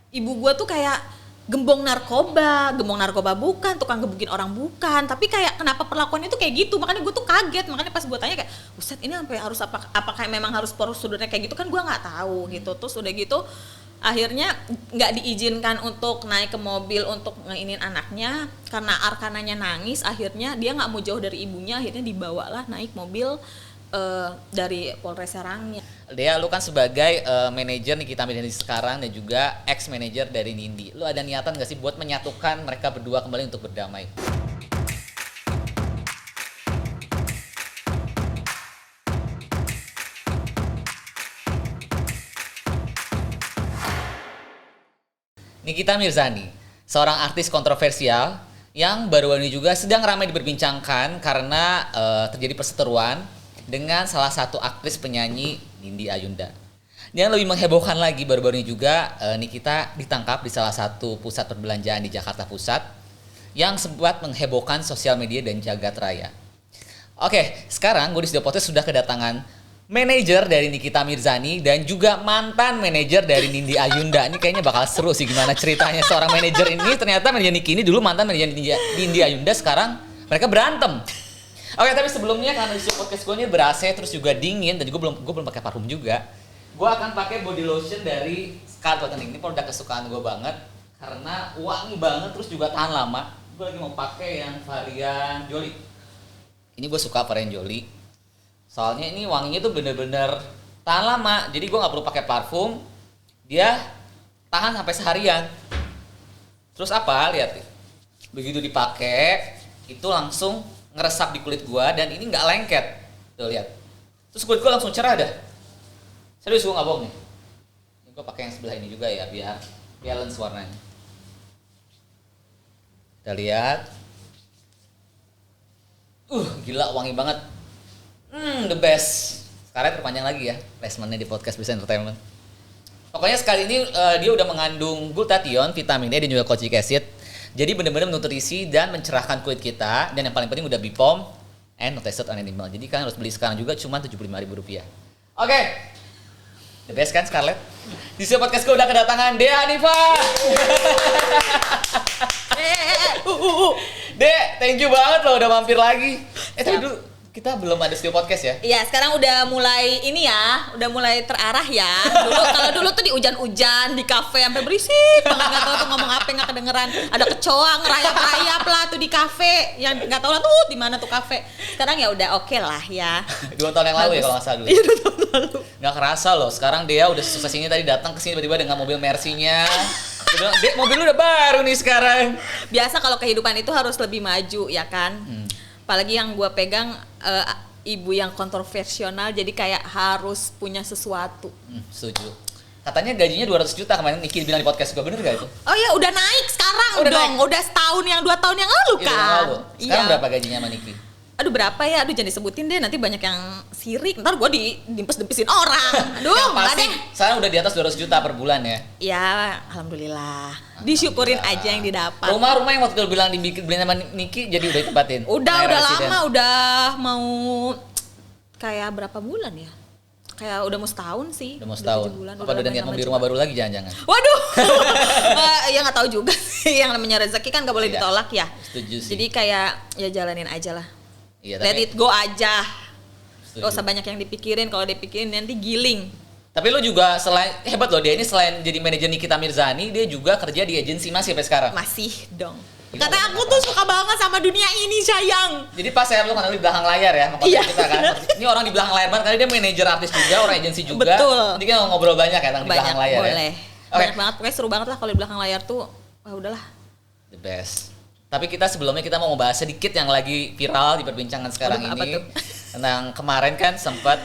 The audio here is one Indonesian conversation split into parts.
ibu gue tuh kayak gembong narkoba bukan, tukang gebukin orang bukan, tapi kayak kenapa perlakuannya tuh kayak gitu, makanya gue tuh kaget, makanya pas gue tanya kayak, Ustadz ini sampai harus apakah memang harus prosedurnya kayak gitu, kan gue nggak tahu gitu. Terus udah gitu akhirnya nggak diizinkan untuk naik ke mobil untuk ngeinin anaknya karena Arkananya nangis, akhirnya dia nggak mau jauh dari ibunya, akhirnya dibawalah naik mobil dari Polres Serangnya. Dea, lu kan sebagai manajer Nikita Mirzani sekarang dan juga ex manajer dari Nindi, lu ada niatan gak sih buat menyatukan mereka berdua kembali untuk berdamai? Nikita Mirzani, seorang artis kontroversial yang baru-baru ini juga sedang ramai diperbincangkan karena terjadi perseteruan dengan salah satu aktris penyanyi Nindi Ayunda. Yang lebih menghebohkan lagi, baru-baru ini juga Nikita ditangkap di salah satu pusat perbelanjaan di Jakarta Pusat yang sempat menghebohkan sosial media dan jagat raya. Oke, sekarang gue di Studio Podcast sudah kedatangan manajer dari Nikita Mirzani dan juga mantan manajer dari Nindi Ayunda. Ini kayaknya bakal seru sih gimana ceritanya seorang manajer ini. Ternyata manajer Niki ini dulu mantan manajer Nindi Ayunda, sekarang mereka berantem. Oke, tapi sebelumnya karena di podcast gue ini ber-AC terus juga dingin dan juga gue belum pakai parfum juga. Gue akan pakai body lotion dari Scarlett. Ini produk kesukaan gue banget karena wangi banget terus juga tahan lama. Gue lagi mau pakai yang varian Jolie. Ini gue suka varian Jolie. Soalnya ini wanginya tuh bener-bener tahan lama. Jadi gue nggak perlu pakai parfum. Dia tahan sampai seharian. Terus apa? Lihat. Begitu dipakai itu langsung ngeresap di kulit gua dan ini nggak lengket. Tuh lihat. Terus kulit gua langsung cerah dah. Serius gua nggak bohong nih. Ini gua pakai yang sebelah ini juga ya biar balance warnanya. Kita lihat. Gila wangi banget. The best. Sekarang terpanjang lagi ya placementnya di podcast Bisa Entertainment. Pokoknya sekali ini dia udah mengandung glutathione, vitamin E dan juga kojic acid. Jadi benar-benar menutrisi dan mencerahkan kulit kita. Dan yang paling penting udah BPOM and not tested on animal. Jadi kalian harus beli sekarang juga cuma Rp75.000. Oke. The best kan Scarlett? Di sini podcast gue udah kedatangan Dea Hanifa. Dek, thank you banget loh udah mampir lagi. Tapi dulu kita belum ada studio podcast ya? Iya, sekarang udah mulai ini ya, udah mulai terarah ya. Kalau dulu tuh di hujan-hujan, di kafe sampai berisik banget, nggak tahu tuh ngomong apa, nggak kedengeran. Ada kecoa ngerayap-rayap lah tuh di kafe, yang nggak tahu lah tuh di mana tuh kafe. Sekarang ya udah oke lah ya. 2 tahun yang lalu ya kalau nggak salah dulu. Iya, 2 tahun lalu. Nggak kerasa loh, sekarang dia udah sukses ini tadi datang ke sini tiba-tiba dengan mobil Mercy-nya. Dia bilang, "Dek, mobil lu udah baru nih sekarang." Biasa kalau kehidupan itu harus lebih maju ya kan. Apalagi yang gue pegang ibu yang kontroversial, jadi kayak harus punya sesuatu. Setuju. Katanya gajinya 200 juta kemarin Niki bilang di podcast gue, bener gak itu? Oh ya udah naik sekarang udah dong, naik. udah setahun yang 2 tahun yang lalu kan. Sekarang berapa gajinya sama Niki? Aduh berapa ya, aduh jangan disebutin deh, nanti banyak yang sirik, ntar gue dimpes-dempesin orang. Aduh yang enggak pasti deh. sekarang udah di atas 200 juta per bulan ya? Ya alhamdulillah, disyukurin aja yang didapat. Rumah-rumah yang waktu itu bilang dibeliin sama Niki jadi udah ditempatin? Udah lama, udah mau kayak berapa bulan ya? Kayak udah mau setahun sih. Udah mau setahun. Apa udah niat mau beli rumah baru lagi jangan-jangan? Waduh. Ya nggak tahu juga sih, yang namanya rezeki kan nggak boleh ditolak ya. Setuju sih. Jadi kayak ya jalanin aja lah. Iya, Let it go aja. Setuju. Gak usah banyak yang dipikirin, kalau dipikirin nanti giling. Tapi lu juga selain, hebat loh dia ini selain jadi manajer Nikita Mirzani, dia juga kerja di agensi masih sampai sekarang? Masih dong. Gimana Kata aku tuh suka banget sama dunia ini sayang. Jadi pas saya lu kan di belakang layar ya, sama Iya. kita kan. Ini orang di belakang layar banget, karena dia manajer artis juga, orang agensi juga. Betul. Jadi kan ngobrol banyak ya tentang di belakang layar boleh. ya. Banyak banget, pokoknya seru banget lah kalau di belakang layar tuh. Wah udahlah. The best. Tapi kita sebelumnya kita mau membahas sedikit yang lagi viral diperbincangkan sekarang Aduh, apa ini. tuh? Tentang kemarin kan sempat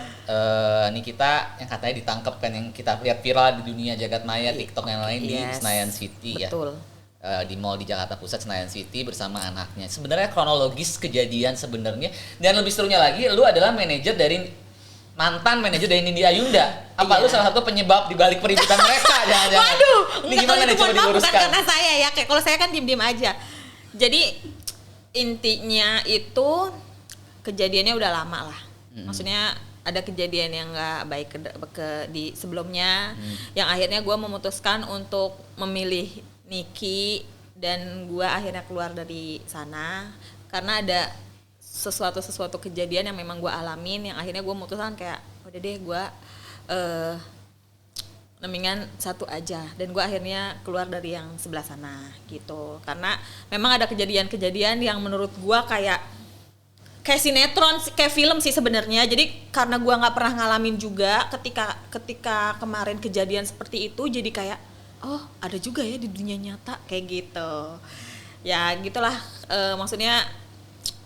Nikita yang katanya ditangkap kan, yang kita lihat viral di dunia jagat maya, TikTok yang lain di Yes. Senayan City. Betul. Ya. Di mall di Jakarta Pusat Senayan City bersama anaknya. Sebenarnya kronologis kejadian sebenarnya, dan lebih serunya lagi, lu adalah mantan manajer dari Nindi Ayunda. Apa lu salah satu penyebab di balik peributan mereka? Jangan-jangan. Waduh, Ini gimana nih, coba bukan diluruskan. karena saya ya, kayak kalau saya kan diem-diem aja. Jadi intinya itu kejadiannya udah lama lah. Maksudnya ada kejadian yang nggak baik di sebelumnya, yang akhirnya gue memutuskan untuk memilih Niki, dan gue akhirnya keluar dari sana karena ada sesuatu kejadian yang memang gue alamin, yang akhirnya gue memutuskan kayak udah deh gue mendingan satu aja, dan gue akhirnya keluar dari yang sebelah sana gitu, karena memang ada kejadian-kejadian yang menurut gue kayak sinetron, kayak film sih sebenarnya. Jadi karena gue nggak pernah ngalamin juga, ketika kemarin kejadian seperti itu, jadi kayak oh ada juga ya di dunia nyata kayak gitu ya, gitulah. Maksudnya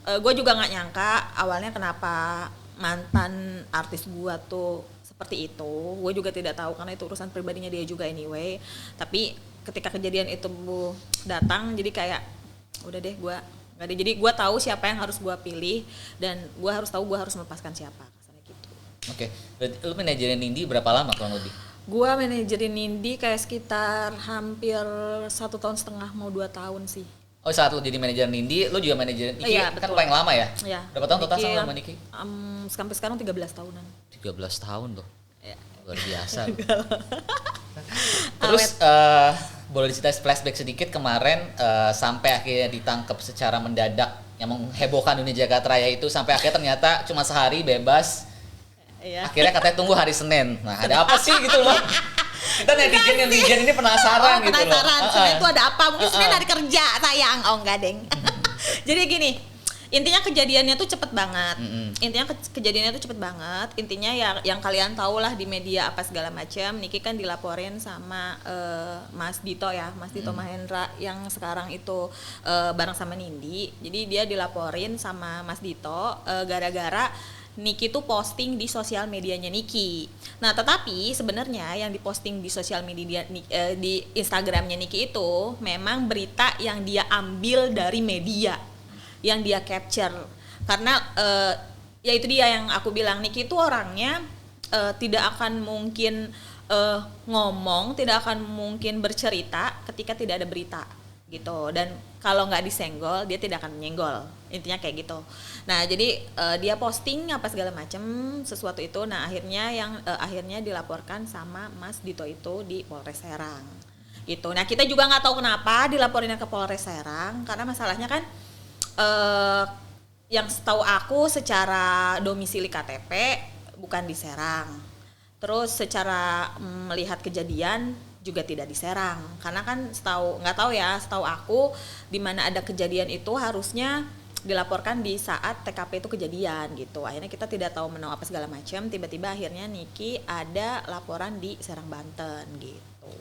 gue juga nggak nyangka awalnya kenapa mantan artis gue tuh seperti itu. Gue juga tidak tahu karena itu urusan pribadinya dia juga anyway. Tapi ketika kejadian itu datang, jadi kayak udah deh gue nggak deh. Jadi gue tahu siapa yang harus gue pilih, dan gue harus tahu gue harus melepaskan siapa, kasarnya gitu. Oke, berarti lu manajerin Nindi berapa lama kurang lebih? Gue manajerin Nindi kayak sekitar hampir 1,5 tahun mau 2 tahun sih. Oh, saat lu jadi manajer Nindi, lu juga manajer Niki, Iya, kan betul. paling lama ya? Iya. Berapa tahun total Niki, sama Niki? Sampai sekarang 13 tahunan. 13 tahun loh. Ya. Luar biasa. Terus boleh diceritain flashback sedikit kemarin sampai akhirnya ditangkap secara mendadak yang menghebohkan dunia Jagat Raya itu, sampai akhirnya ternyata cuma sehari bebas. Iya. Akhirnya katanya tunggu hari Senin. Nah, ada apa sih gitu loh? Kita netizen ini penasaran gitu loh. Penasaran, Senin itu ada apa? Mungkin Senin hari kerja, sayang. Oh enggak, deng. Jadi gini, intinya kejadiannya tuh cepet banget. Kejadiannya tuh cepet banget. Intinya ya yang kalian tahu lah di media apa segala macam. Niki kan dilaporin sama Mas Dito ya, Mas Dito Mahendra yang sekarang itu bareng sama Nindi. Jadi dia dilaporin sama Mas Dito gara-gara Niki tuh posting di sosial medianya Niki. Nah, tetapi sebenarnya yang diposting di sosial media di Instagramnya Niki itu memang berita yang dia ambil dari media, yang dia capture. Karena ya itu dia yang aku bilang, Niki itu orangnya tidak akan mungkin ngomong, tidak akan mungkin bercerita ketika tidak ada berita gitu, dan kalau nggak disenggol dia tidak akan menyenggol, intinya kayak gitu. Nah jadi dia posting apa segala macam sesuatu itu, nah akhirnya dilaporkan sama Mas Dito itu di Polres Serang gitu. Nah kita juga nggak tahu kenapa dilaporinnya ke Polres Serang, karena masalahnya kan yang setahu aku secara domisili KTP bukan di Serang, terus secara melihat kejadian juga tidak di Serang, karena kan setahu aku di mana ada kejadian itu harusnya dilaporkan di saat TKP itu kejadian gitu. Akhirnya kita tidak tahu menau apa segala macam, tiba-tiba akhirnya Niki ada laporan di Serang Banten gitu.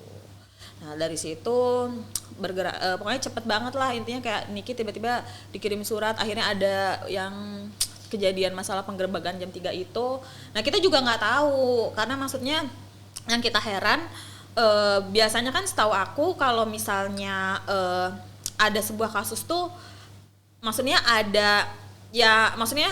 Nah dari situ bergerak, pokoknya cepet banget lah intinya, kayak Niki tiba-tiba dikirim surat, akhirnya ada yang kejadian masalah penggerebekan jam 3 itu. Nah kita juga nggak tahu, karena maksudnya yang kita heran, biasanya kan setahu aku kalau misalnya ada sebuah kasus tuh maksudnya ada ya, maksudnya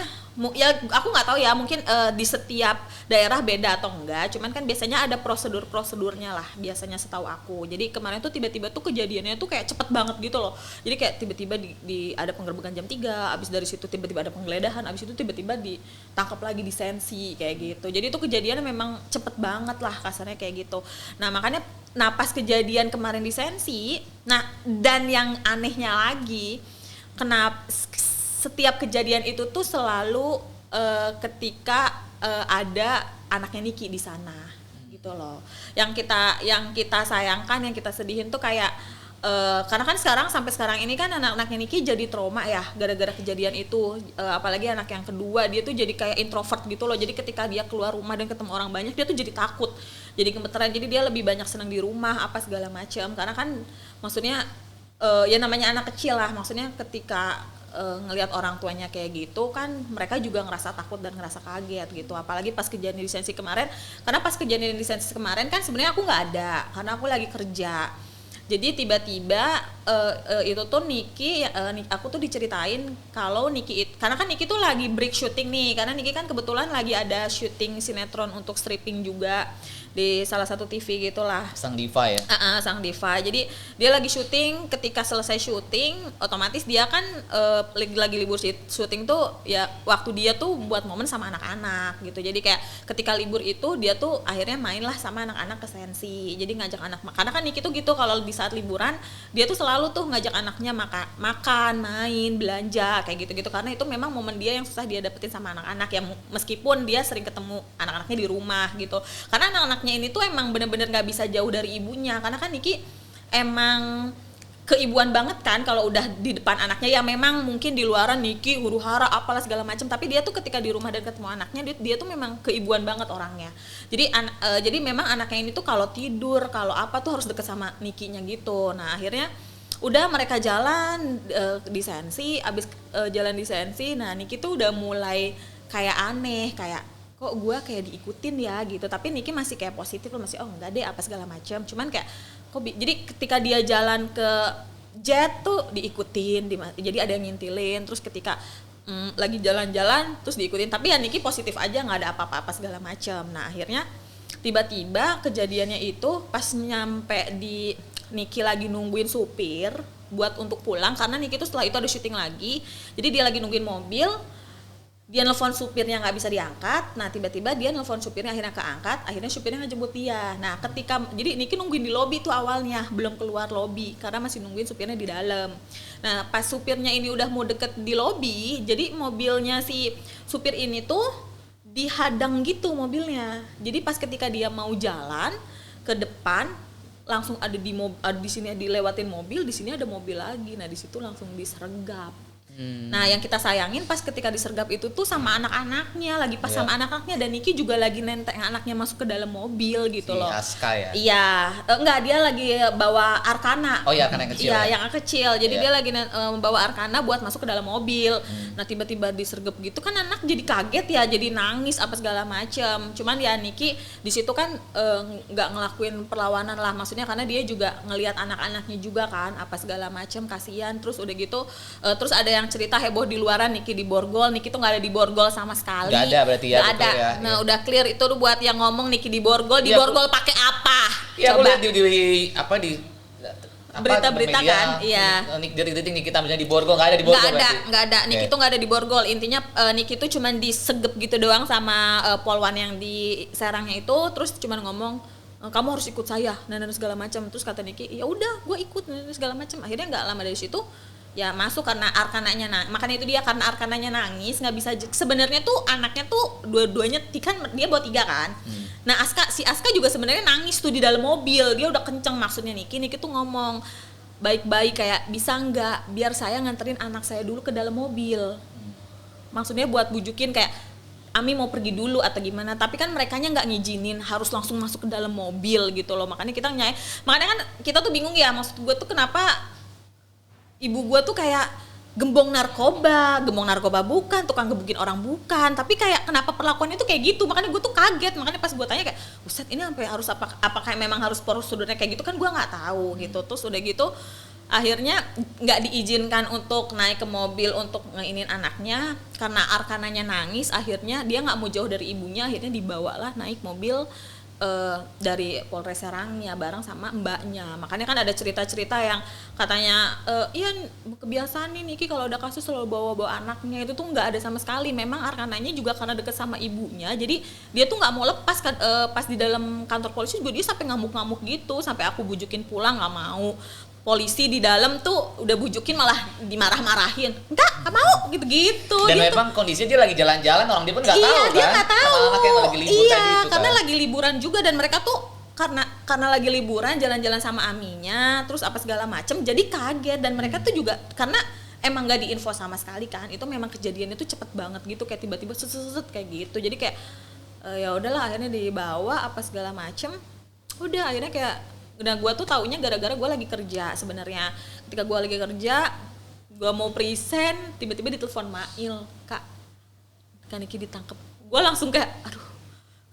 ya aku nggak tahu ya, mungkin di setiap daerah beda atau enggak, cuman kan biasanya ada prosedurnya lah biasanya setahu aku. Jadi kemarin tuh tiba-tiba tuh kejadiannya tuh kayak cepet banget gitu loh, jadi kayak tiba-tiba ada penggerebekan jam 3, abis dari situ tiba-tiba ada penggeledahan, abis itu tiba-tiba ditangkap lagi di Sensi kayak gitu. Jadi itu kejadiannya memang cepet banget lah kasarnya kayak gitu. Nah makanya pas kejadian kemarin di Sensi, nah dan yang anehnya lagi, kenapa setiap kejadian itu tuh selalu ketika ada anaknya Niki di sana gitu loh. Yang kita sayangkan, yang kita sedihin tuh kayak karena kan sampai sekarang ini kan anak-anaknya Niki jadi trauma ya gara-gara kejadian itu. Apalagi anak yang kedua, dia tuh jadi kayak introvert gitu loh. Jadi ketika dia keluar rumah dan ketemu orang banyak, dia tuh jadi takut, jadi gemeteran. Jadi dia lebih banyak senang di rumah apa segala macam. Karena kan maksudnya ya namanya anak kecil lah, maksudnya ketika ngelihat orang tuanya kayak gitu kan, mereka juga ngerasa takut dan ngerasa kaget gitu. Apalagi pas kejadian di Sensi kemarin, karena pas kejadian di Sensi kemarin kan sebenarnya aku nggak ada karena aku lagi kerja. Jadi tiba-tiba itu tuh Niki, aku tuh diceritain kalau Niki, karena kan Niki tuh lagi break syuting nih, karena Niki kan kebetulan lagi ada syuting sinetron untuk stripping juga di salah satu TV gitulah. Sang diva ya. Sang diva. Jadi dia lagi syuting, ketika selesai syuting otomatis dia kan lagi libur syuting tuh ya waktu dia tuh buat momen sama anak-anak gitu. Jadi kayak ketika libur itu dia tuh akhirnya main lah sama anak-anak ke Sensi. Jadi ngajak anak, karena kan Niki tuh gitu kalau di saat liburan dia tuh selalu tuh ngajak anaknya makan, main, belanja kayak gitu-gitu, karena itu memang momen dia yang susah dia dapetin sama anak-anak ya, meskipun dia sering ketemu anak-anaknya di rumah gitu. Karena anak-anaknya ini tuh emang bener-bener nggak bisa jauh dari ibunya, karena kan Niki emang keibuan banget kan kalau udah di depan anaknya. Ya memang mungkin di luaran Niki huru-hara apalah segala macam, tapi dia tuh ketika di rumah dan ketemu anaknya dia tuh memang keibuan banget orangnya. Jadi memang anaknya ini tuh kalau tidur kalau apa tuh harus deket sama Nikinya gitu. Nah akhirnya udah mereka jalan di Sensi, abis jalan di Sensi, nah Niki tuh udah mulai kayak aneh, kayak kok gue kayak diikutin ya gitu. Tapi Niki masih kayak positif loh, masih oh enggak deh apa segala macam. Cuman kayak jadi ketika dia jalan ke jet tuh diikutin, jadi ada yang ngintilin. Terus ketika lagi jalan-jalan terus diikutin, tapi ya Niki positif aja, nggak ada apa-apa segala macam. Nah akhirnya tiba-tiba kejadiannya itu pas nyampe di Niki lagi nungguin supir buat untuk pulang, karena Niki tuh setelah itu ada syuting lagi. Jadi dia lagi nungguin mobil, dia nelfon supirnya nggak bisa diangkat. Nah tiba-tiba dia nelfon supirnya, akhirnya keangkat, akhirnya supirnya ngejemput dia. Nah ketika jadi Niki nungguin di lobi tuh awalnya, belum keluar lobi karena masih nungguin supirnya di dalam. Nah pas supirnya ini udah mau deket di lobi, jadi mobilnya si supir ini tuh dihadang gitu mobilnya. Jadi pas ketika dia mau jalan ke depan, langsung ada di sini dilewatin mobil, di sini ada mobil lagi. Nah di situ langsung disergap. Nah yang kita sayangin pas ketika disergap itu tuh sama anak-anaknya, lagi pas sama anak-anaknya, dan Niki juga lagi nenteng anaknya masuk ke dalam mobil gitu loh. Aska ya? Iya, enggak, dia lagi bawa Arkana. Oh iya, Arkana yang kecil. Iya, yang kecil. Jadi dia lagi bawa Arkana buat masuk ke dalam mobil. Nah tiba-tiba disergap gitu kan anak jadi kaget ya, jadi nangis apa segala macam. Cuman ya Niki di situ kan nggak ngelakuin perlawanan lah, maksudnya karena dia juga ngelihat anak-anaknya juga kan apa segala macam, kasihan. Terus udah gitu terus ada yang cerita heboh di luaran Niki di borgol. Niki tuh nggak ada di borgol sama sekali. Nggak ada berarti ya? Nggak ada. Ya, nah udah clear itu tuh buat yang ngomong Niki di borgol. Di borgol pakai apa? Iya aku lihat di berita-berita kan, iya. Detik-detik Nikita misalnya di borgol, nggak ada di borgol. Nggak ada. Niki tuh nggak ada di borgol. Intinya Niki tuh cuman disegep gitu doang sama polwan yang di Serangnya itu. Terus cuman ngomong kamu harus ikut saya dan segala macam. Terus kata Niki ya udah gue ikut dan segala macam. Akhirnya nggak lama dari situ ya masuk karena Arkananya makanya itu dia, karena Arkananya nangis nggak bisa. Sebenarnya tuh anaknya tuh dua-duanya kan dia bawa 3 kan. Nah si Aska juga sebenarnya nangis tuh di dalam mobil, dia udah kenceng maksudnya Niki tuh ngomong baik-baik kayak bisa nggak biar saya nganterin anak saya dulu ke dalam mobil, maksudnya buat bujukin kayak Ami mau pergi dulu atau gimana, tapi kan merekanya nggak ngizinin, harus langsung masuk ke dalam mobil gitu loh. Makanya kan kita tuh bingung ya, maksud gue tuh kenapa ibu gue tuh kayak gembong narkoba bukan, tukang gebukin orang bukan, tapi kayak kenapa perlakuannya tuh kayak gitu. Makanya gue tuh kaget, makanya pas gue tanya kayak Ustadz ini sampai harus apa kayak memang harus prosedurnya kayak gitu, kan gue nggak tahu gitu. Terus udah gitu akhirnya nggak diizinkan untuk naik ke mobil untuk ngeinin anaknya karena Arkananya nangis. Akhirnya dia nggak mau jauh dari ibunya, akhirnya dibawalah naik mobil dari Polres Serangnya bareng sama mbaknya. Makanya kan ada cerita-cerita yang katanya iya kebiasaan nih Niki kalau ada kasus selalu bawa-bawa anaknya. Itu tuh nggak ada sama sekali. Memang Arkananya juga karena deket sama ibunya, jadi dia tuh nggak mau lepas kan. Pas di dalam kantor polisi juga dia sampai ngamuk-ngamuk gitu, sampai aku bujukin pulang nggak mau. Polisi di dalam tuh udah bujukin malah dimarah-marahin, enggak mau gitu-gitu. Dan gitu. memang kondisinya dia lagi jalan-jalan, orang dia pun nggak tahu kan. Iya, dia nggak tahu. Sama anaknya yang lagi libur tadi itu karena kan. lagi liburan juga, dan mereka tuh karena lagi liburan jalan-jalan sama Aminya, terus apa segala macem, jadi kaget. Dan mereka tuh juga karena emang nggak diinfo sama sekali kan, itu memang kejadiannya tuh cepet banget gitu, kayak tiba-tiba set kayak gitu. Jadi kayak ya udahlah akhirnya dibawa apa segala macem. Udah akhirnya kayak udah, gue tuh taunya gara-gara gue lagi kerja sebenarnya. Ketika gue lagi kerja, gue mau present, tiba-tiba ditelepon Mail, Kak Niki ditangkap. Gue langsung kayak, aduh,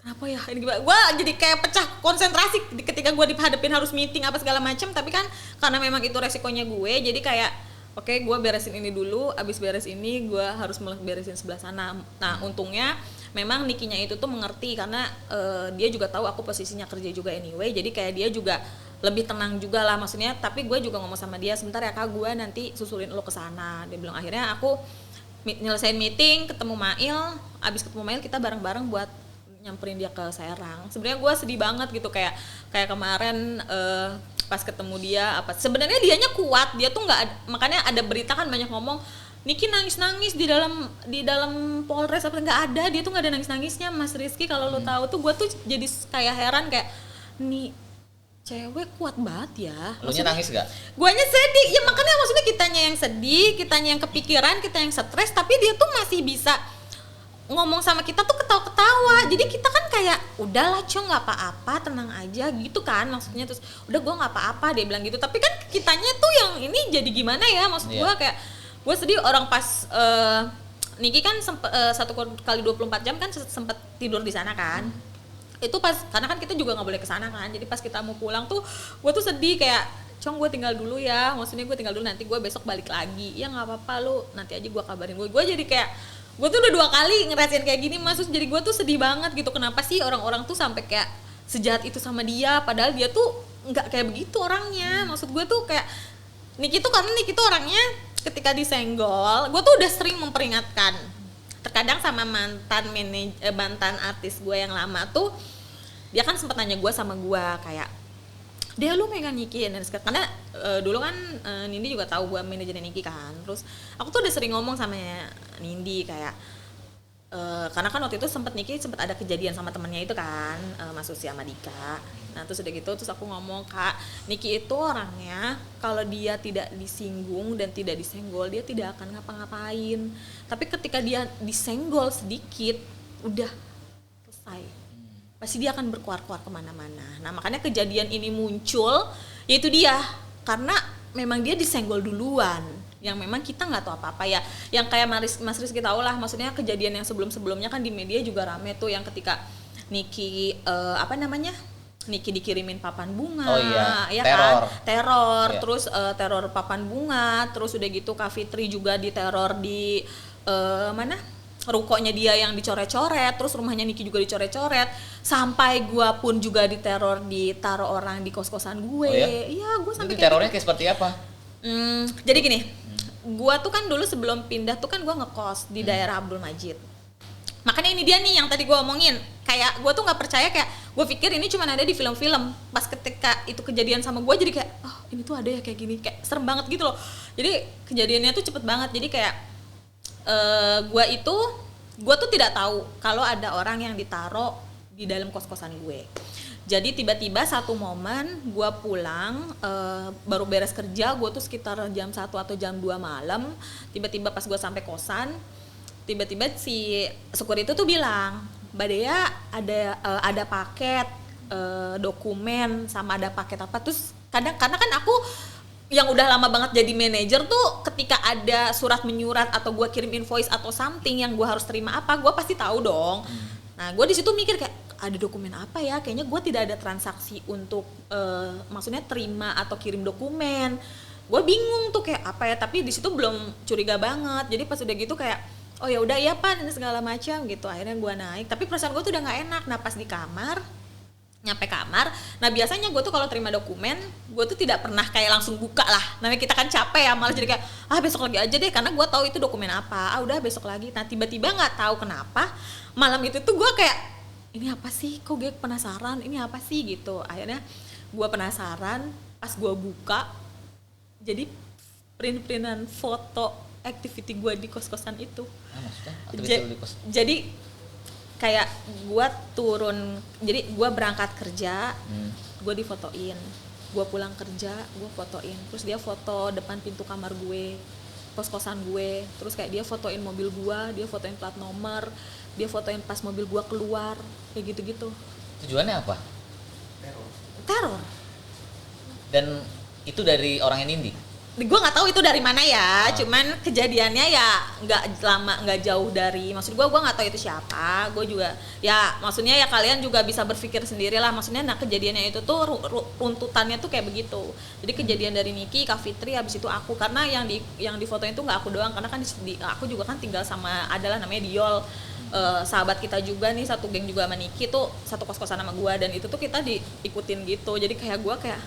kenapa ya? Ini gimana? Gue jadi kayak pecah konsentrasi ketika gue dihadapin harus meeting apa segala macam. Tapi kan karena memang itu resikonya gue, jadi kayak oke, gue beresin ini dulu, abis beres ini gue harus beresin sebelah sana. Nah untungnya memang Nikinya itu tuh mengerti karena dia juga tahu aku posisinya kerja juga anyway, jadi kayak dia juga lebih tenang juga lah maksudnya. Tapi gue juga ngomong sama dia, sebentar ya Kak, gue nanti susulin lo ke sana. Dia bilang akhirnya aku nyelesain meeting, ketemu Mail, abis ketemu Mail kita bareng-bareng buat nyamperin dia ke Serang. Sebenarnya gue sedih banget gitu, kayak kemarin pas ketemu dia apa, sebenarnya dianya kuat, dia tuh nggak, makanya ada berita kan banyak ngomong Niki nangis di dalam Polres apa, nggak ada, dia tuh nggak ada nangisnya Mas Rizky. Kalau lo tahu tuh gue tuh jadi kayak heran kayak nih cewek kuat banget ya. Lu nya nangis gak? Guanya sedih ya, makanya maksudnya kitanya yang sedih, kitanya yang kepikiran, kita yang stres, tapi dia tuh masih bisa ngomong sama kita tuh ketawa-ketawa. Jadi kita kan kayak udahlah Cong, nggak apa-apa, tenang aja gitu kan maksudnya. Terus udah gue nggak apa-apa, dia bilang gitu. Tapi kan kitanya tuh yang ini jadi gimana ya, maksud gue kayak gue sedih. Orang pas Niki kan sempet 1 kali 24 jam kan sempet tidur di sana kan. Itu pas, karena kan kita juga nggak boleh kesana kan, jadi pas kita mau pulang tuh gue tuh sedih kayak Cong gue tinggal dulu ya, maksudnya gue tinggal dulu, nanti gue besok balik lagi. Ya nggak apa-apa, lu nanti aja gue kabarin. Gue jadi kayak gue tuh udah 2 kali ngerasain kayak gini Mas, jadi gue tuh sedih banget gitu. Kenapa sih orang-orang tuh sampai kayak sejahat itu sama dia, padahal dia tuh nggak kayak begitu orangnya. Maksud gue tuh kayak Niki tuh, karena Niki tuh orangnya ketika disenggol, gue tuh udah sering memperingatkan. Terkadang sama mantan artis gue yang lama tuh, dia kan sempat nanya gue sama gue kayak, dia lu megang Niki dan karena dulu kan Nindi juga tahu gue manajernya Niki kan. Terus aku tuh udah sering ngomong sama Nindi kayak karena kan waktu itu sempat Niki sempat ada kejadian sama temennya itu kan, Mas Susi sama Dika. Nah terus udah gitu, terus aku ngomong, Kak, Niki itu orangnya kalau dia tidak disinggung dan tidak disenggol, dia tidak akan ngapa-ngapain. Tapi ketika dia disenggol sedikit, udah selesai, pasti dia akan berkuar-kuar kemana-mana. Nah makanya kejadian ini muncul, yaitu dia karena memang dia disenggol duluan, yang memang kita nggak tahu apa-apa ya. Yang kayak Mas Rizky tahu lah, maksudnya kejadian yang sebelum-sebelumnya kan di media juga rame tuh, yang ketika Niki Niki dikirimin papan bunga, ya teror. kan, teror, iya. Terus teror papan bunga, terus udah gitu Kak Fitri juga diteror di rukonya dia yang dicoret-coret, terus rumahnya Niki juga dicoret-coret, sampai gua pun juga diteror, ditaruh orang di kos-kosan gue. Iya, gua sampai kayak terornya kayak seperti apa? Jadi gini, gua tuh kan dulu sebelum pindah tuh kan gua ngekos di daerah Abdul Majid. Makanya ini dia nih yang tadi gua omongin, kayak gua tuh nggak percaya, kayak gua pikir ini cuma ada di film-film. Pas ketika itu kejadian sama gua, jadi kayak oh ini tuh ada ya kayak gini, kayak serem banget gitu loh. Jadi kejadiannya tuh cepet banget, jadi kayak gue tuh tidak tahu kalau ada orang yang ditaruh di dalam kos-kosan gue. Jadi tiba-tiba satu momen gue pulang, baru beres kerja, gue tuh sekitar jam 1 atau jam 2 malam, tiba-tiba pas gue sampai kosan, tiba-tiba si security tuh bilang, Mbak Dea ada paket dokumen sama ada paket apa. Terus karena kan aku yang udah lama banget jadi manajer tuh, ketika ada surat menyurat atau gue kirim invoice atau something yang gue harus terima apa, gue pasti tahu dong. Nah gue di situ mikir kayak ada dokumen apa ya, kayaknya gue tidak ada transaksi untuk maksudnya terima atau kirim dokumen. Gue bingung tuh kayak apa ya, tapi di situ belum curiga banget. Jadi pas udah gitu kayak oh ya udah ya Pan, ini segala macam gitu. Akhirnya gue naik, tapi perasaan gue tuh udah nggak enak. Nah pas di kamar, nyampe kamar, nah biasanya gue tuh kalau terima dokumen, gue tuh tidak pernah kayak langsung buka lah, namanya kita kan capek ya, malah jadi kayak besok lagi aja deh, karena gue tahu itu dokumen apa, udah besok lagi. Nah tiba-tiba nggak tahu kenapa malam itu tuh gue kayak ini apa sih, kok gue penasaran ini apa sih gitu. Akhirnya gue penasaran, pas gue buka jadi print-printan foto activity gue di kos-kosan itu. Maksudnya activity di kos? Jadi kayak gue turun, jadi gue berangkat kerja, gue difotoin, gue pulang kerja, gue fotoin, terus dia foto depan pintu kamar gue, kos-kosan gue, terus kayak dia fotoin mobil gue, dia fotoin plat nomor, dia fotoin pas mobil gue keluar, kayak gitu-gitu. Tujuannya apa? Teror. Dan itu dari orang yang Nindi? Gue nggak tahu itu dari mana ya, cuman kejadiannya ya nggak jauh dari, maksud gue nggak tahu itu siapa. Gue juga ya maksudnya ya kalian juga bisa berpikir sendiri lah, maksudnya nah kejadiannya itu tuh runtutannya tuh kayak begitu. Jadi kejadian dari Niki, Kak Fitri, habis itu aku, karena yang di fotonya itu nggak aku doang, karena kan aku juga kan tinggal sama adalah namanya Diol. sahabat kita juga nih, satu geng juga sama Niki tuh satu kos-kosan sama gua, dan itu tuh kita diikutin gitu. Jadi kayak gua kayak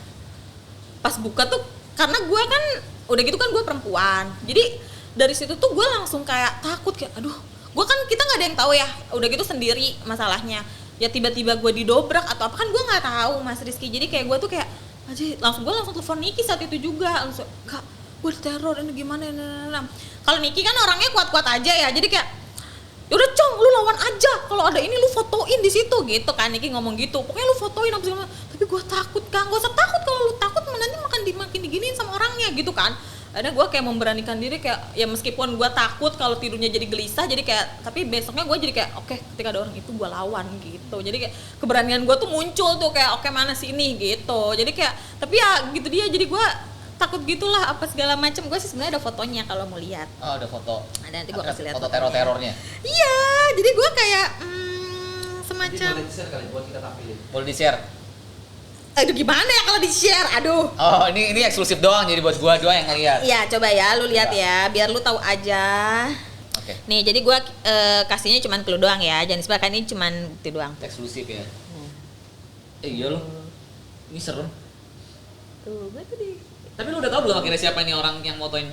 pas buka tuh, karena gua kan udah gitu kan gua perempuan, jadi dari situ tuh gua langsung kayak takut, kayak aduh, gua kan kita nggak ada yang tahu ya, udah gitu sendiri masalahnya ya, tiba-tiba gua didobrak atau apa kan gua nggak tahu Mas Rizky. Jadi kayak gua tuh kayak aja langsung telepon Niki saat itu juga, langsung Kak gue diteror ini gimana. Kalau Niki kan orangnya kuat-kuat aja ya, jadi kayak yaudah Cong lu lawan aja, kalau ada ini lu fotoin di situ gitu kan. Niki ngomong gitu, pokoknya lu fotoin apa segala. Tapi gue takut Kang, gak usah takut, kalau lu takut nanti makin diginiin sama orangnya gitu kan. Akhirnya gue kayak memberanikan diri, kayak ya meskipun gue takut kalau tidurnya jadi gelisah, jadi kayak tapi besoknya gue jadi kayak oke, ketika ada orang itu gue lawan gitu. Jadi kayak keberanian gue tuh muncul tuh kayak oke, mana sih ini gitu. Jadi kayak tapi ya gitu dia, jadi gue takut gitulah apa segala macam. Gue sih sebenarnya ada fotonya kalau mau lihat. Oh, ada foto. Ada, nanti gue kasih lihat foto teror-terornya. Iya, jadi gue kayak semacam. Boleh di-share kali buat kita tampilin. Boleh di-share? Aduh gimana ya kalau di-share? Aduh. Oh, ini eksklusif doang, jadi buat gua doang yang ngeliat. Iya, coba ya lu lihat ya, biar lu tahu aja. Oke. Nih, jadi gue kasihnya cuman clue doang ya, jangan sebagai ini cuman bukti doang. Eksklusif ya. Iya loh. Ini serem. Tuh, gue tuh di. Tapi lu udah tahu belum akhirnya siapa ini orang yang motoin?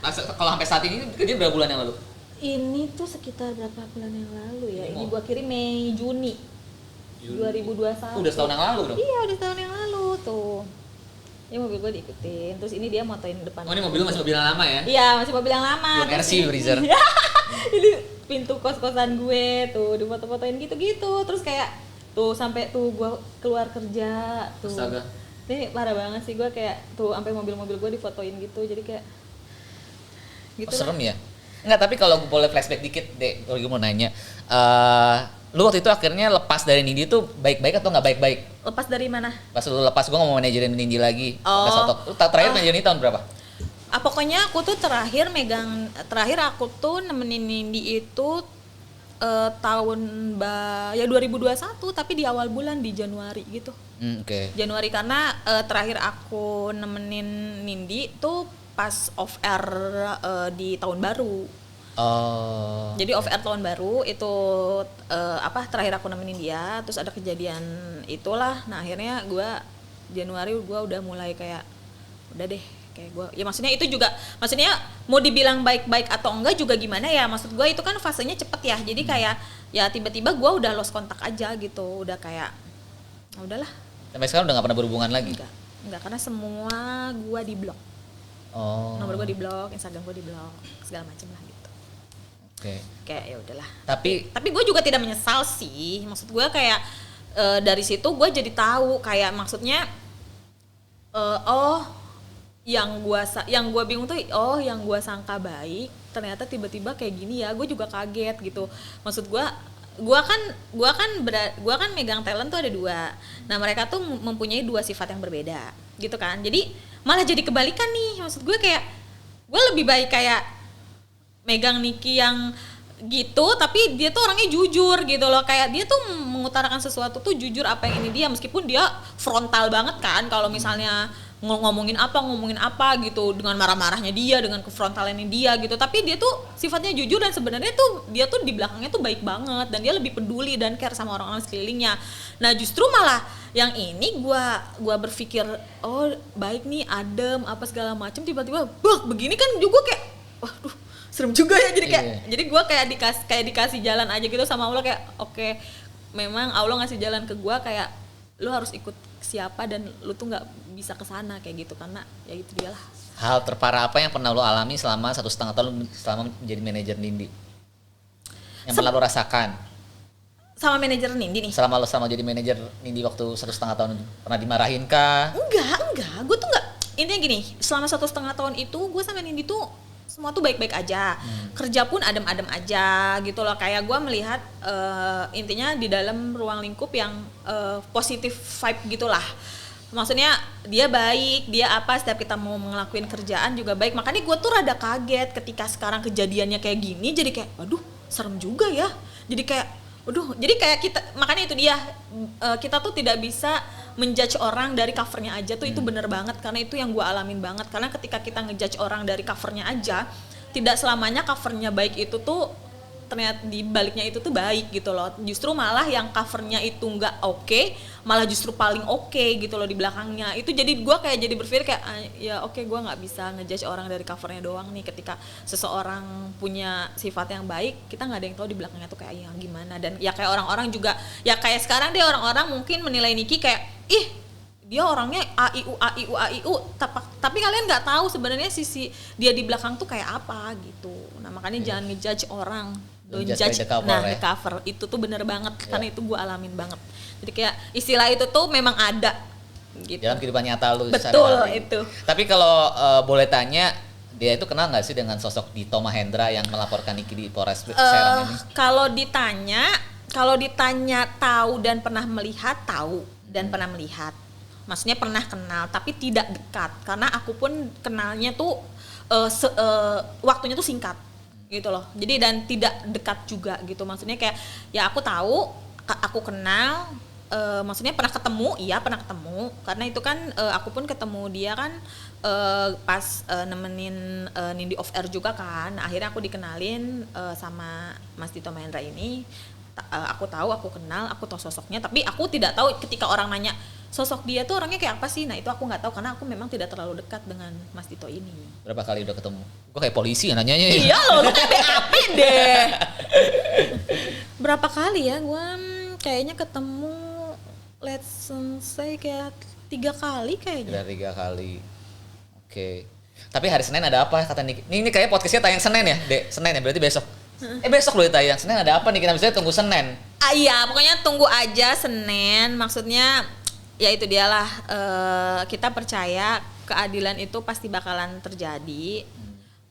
Kalau sampai saat ini dia berapa bulan yang lalu? Ini tuh sekitar berapa bulan yang lalu ya? Ini Oh. gue kirim Mei Juni 2021. Udah setahun yang lalu dong? Iya, udah setahun yang lalu tuh. Ini mobil gue diikutin, terus ini dia motoin depan. Oh, ini mobil lu masih mobil yang lama ya? Iya, masih mobil yang lama. Belum Terus RC, ini- Freezer. Ini pintu kos-kosan gue tuh, difoto-fotoin gitu-gitu. Terus kayak tuh sampai tuh gue keluar kerja tuh. Astaga. Ini parah banget sih, gue kayak tuh sampai mobil-mobil gue difotoin gitu. Jadi kayak gitu. Oh, serem ya? Enggak, tapi kalau gue boleh flashback dikit, Dek, gue mau nanya. Lu waktu itu akhirnya lepas dari Nindi tuh baik-baik atau nggak baik-baik? Lepas dari mana? Pas lu lepas, gue mau manajerin Nindi lagi. Oh. Pas otot. Lu terakhir manajerin tahun berapa? Pokoknya aku tuh terakhir aku tuh nemenin Nindi itu tahun ya 2021, tapi di awal bulan di Januari gitu. Oke. Januari, karena terakhir aku nemenin Nindi tuh pas off air di tahun baru. Oh. Jadi off air tahun baru itu terakhir aku nemenin dia, terus ada kejadian itulah. Nah, akhirnya Januari gue udah mulai kayak udah deh, kayak gue ya maksudnya itu juga maksudnya mau dibilang baik-baik atau enggak juga gimana ya, maksud gue itu kan fasenya cepet ya, jadi kayak ya tiba-tiba gue udah lost kontak aja gitu, udah kayak udahlah. Sampai sekarang udah nggak pernah berhubungan lagi? Enggak, karena semua gue di blok. Oh. Nomor gue di blok, Instagram gue di blok, segala macam lah gitu. Oke. Kayak ya udahlah. Tapi Tapi gue juga tidak menyesal sih. Maksud gue kayak dari situ gue jadi tahu kayak maksudnya yang gue bingung tuh yang gue sangka baik ternyata tiba-tiba kayak gini ya. Gue juga kaget gitu. Maksud gue kan megang talent tuh ada 2. Nah, mereka tuh mempunyai 2 sifat yang berbeda gitu kan. Jadi malah jadi kebalikan nih. Maksud gue kayak gue lebih baik kayak megang Niki yang gitu, tapi dia tuh orangnya jujur gitu loh, kayak dia tuh mengutarakan sesuatu tuh jujur apa yang ini dia, meskipun dia frontal banget kan kalau misalnya ngomongin apa gitu, dengan marah-marahnya dia, dengan kefrontalannya dia gitu, tapi dia tuh sifatnya jujur dan sebenarnya tuh dia tuh di belakangnya tuh baik banget dan dia lebih peduli dan care sama orang-orang sekelilingnya. Nah, justru malah yang ini gua berpikir baik nih, adem apa segala macam, tiba-tiba begini kan juga kayak waduh, serem juga ya. Jadi kayak jadi gue kayak dikasih jalan aja gitu sama Allah, kayak oke, memang Allah ngasih jalan ke gue kayak lu harus ikut siapa dan lu tuh nggak bisa kesana kayak gitu, karena ya itu dia lah. hal terparah apa yang pernah lo alami selama 1,5 tahun selama menjadi manajer Nindi? Yang pernah lo rasakan? Sama manajer Nindi nih? Selama jadi manajer Nindi waktu 1,5 tahun, pernah dimarahin kah? Enggak, gue tuh nggak, intinya gini, selama 1,5 tahun itu gue sama Nindi tuh semua tuh baik-baik aja, kerja pun adem-adem aja gitu loh, kayak gue melihat intinya di dalam ruang lingkup yang positif vibe gitulah. Maksudnya dia baik, dia setiap kita mau ngelakuin kerjaan juga baik, makanya gue tuh rada kaget ketika sekarang kejadiannya kayak gini, jadi kayak waduh serem juga ya, jadi kayak waduh, jadi kayak kita, makanya itu dia, kita tuh tidak bisa menjudge orang dari covernya aja tuh, itu bener banget, karena itu yang gue alamin banget, karena ketika kita ngejudge orang dari covernya aja, tidak selamanya covernya baik itu tuh ternyata di baliknya itu tuh baik gitu loh. Justru malah yang covernya itu nggak oke, malah justru paling oke gitu loh di belakangnya. Itu jadi gue kayak jadi berpikir kayak ya oke, gue nggak bisa ngejudge orang dari covernya doang nih. Ketika seseorang punya sifat yang baik, kita nggak ada yang tahu di belakangnya tuh kayak yang gimana. Dan ya kayak orang-orang juga, ya kayak sekarang deh orang-orang mungkin menilai Niki kayak dia orangnya AIU, tapi kalian nggak tahu sebenarnya sisi dia di belakang tuh kayak apa gitu. Nah makanya jangan ngejudge orang, don't judge the cover itu tuh bener banget karena itu gue alamin banget. Jadi kayak istilah itu tuh memang ada gitu dalam kehidupan nyata lu. Betul itu. Tapi kalau boleh tanya, dia itu kenal nggak sih dengan sosok Dito Mahendra yang melaporkan Niki di Polres Serang ini? Kalau ditanya tahu dan pernah melihat, tahu dan pernah melihat. Maksudnya pernah kenal tapi tidak dekat karena aku pun kenalnya tuh waktunya tuh singkat gitu loh. Jadi dan tidak dekat juga gitu. Maksudnya kayak ya aku tahu, aku kenal, maksudnya pernah ketemu karena itu kan aku pun ketemu dia kan pas nemenin Nindi off air juga kan. Akhirnya aku dikenalin sama Mas Dito Mahendra ini. Aku tahu, aku kenal, aku tahu sosoknya, tapi aku tidak tahu ketika orang nanya sosok dia tuh orangnya kayak apa sih. Nah itu aku nggak tahu karena aku memang tidak terlalu dekat dengan Mas Dito ini. Berapa kali udah ketemu? Gue kayak polisi ya nanyanya ya. Iya loh, lu kayak BAP deh. Berapa kali ya gue kayaknya ketemu, let's say kayak 3 kali kayaknya. Udah 3 kali. Oke. Tapi hari Senin ada apa kata Niki? Ini kayak podcastnya tayang Senin ya, Dek? Senin ya, berarti besok. Besok loh tayang. Senin ada apa nih? Kita bisa tunggu Senin. Iya, pokoknya tunggu aja Senin. Maksudnya ya itu dialah, kita percaya keadilan itu pasti bakalan terjadi.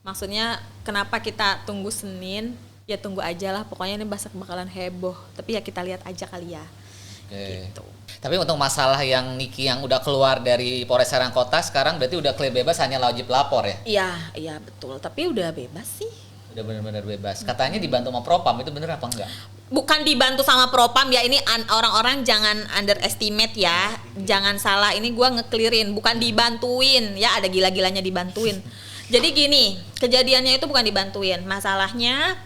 Maksudnya kenapa kita tunggu Senin? Ya tunggu aja lah. Pokoknya ini bakalan heboh. Tapi ya kita lihat aja kali ya. Oke. Gitu. Tapi untuk masalah yang Niki yang udah keluar dari Polres Serang Kota sekarang berarti udah clear bebas, hanya wajib lapor ya? Iya betul. Tapi udah bebas sih. Udah benar-benar bebas. Katanya dibantu sama Propam, itu bener apa enggak? Bukan dibantu sama Propam ya, ini orang-orang jangan underestimate ya. Jangan salah, ini gua ngeklirin, bukan dibantuin ya, ada gila-gilanya dibantuin. Jadi gini, kejadiannya itu bukan dibantuin. Masalahnya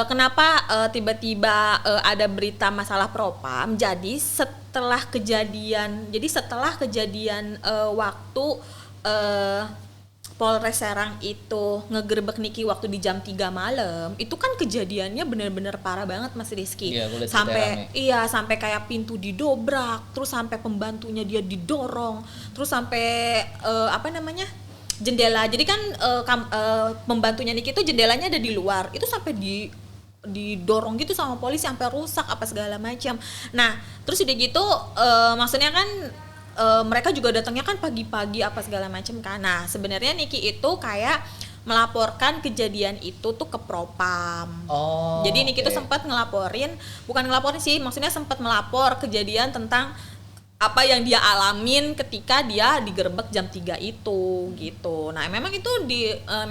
kenapa tiba-tiba ada berita masalah Propam? Jadi setelah kejadian waktu Polres Serang itu ngegerebek Niki waktu di jam 3 malam, itu kan kejadiannya benar-benar parah banget Mas Rizky. Iya, sampai kayak pintu didobrak, terus sampai pembantunya dia didorong, terus sampai jendela. Jadi kan pembantunya Niki itu jendelanya ada di luar, itu sampai didorong gitu sama polisi sampai rusak apa segala macam. Nah, terus udah gitu maksudnya kan mereka juga datangnya kan pagi-pagi apa segala macam kan. Nah sebenarnya Niki itu kayak melaporkan kejadian itu tuh ke Propam. Jadi Niki tuh sempat bukan ngelaporin sih, maksudnya sempat melapor kejadian tentang apa yang dia alamin ketika dia digerebek jam 3 itu gitu. Nah memang itu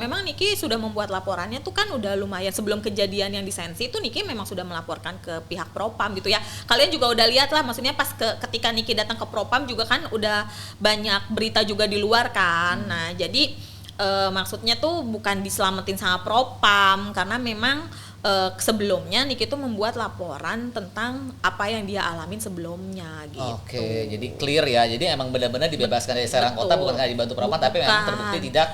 memang Niki sudah membuat laporannya tuh kan udah lumayan sebelum kejadian yang di Sensi itu. Niki memang sudah melaporkan ke pihak Propam gitu ya. Kalian juga udah lihat lah, maksudnya pas ketika Niki datang ke Propam juga kan udah banyak berita juga di luar kan. Nah jadi maksudnya tuh bukan diselamatin sama Propam karena memang sebelumnya Niki tuh membuat laporan tentang apa yang dia alamin sebelumnya gitu. Oke, jadi clear ya. Jadi emang benar-benar dibebaskan dari Serang Kota, bukan karena dibantu Propam, tapi memang terbukti tidak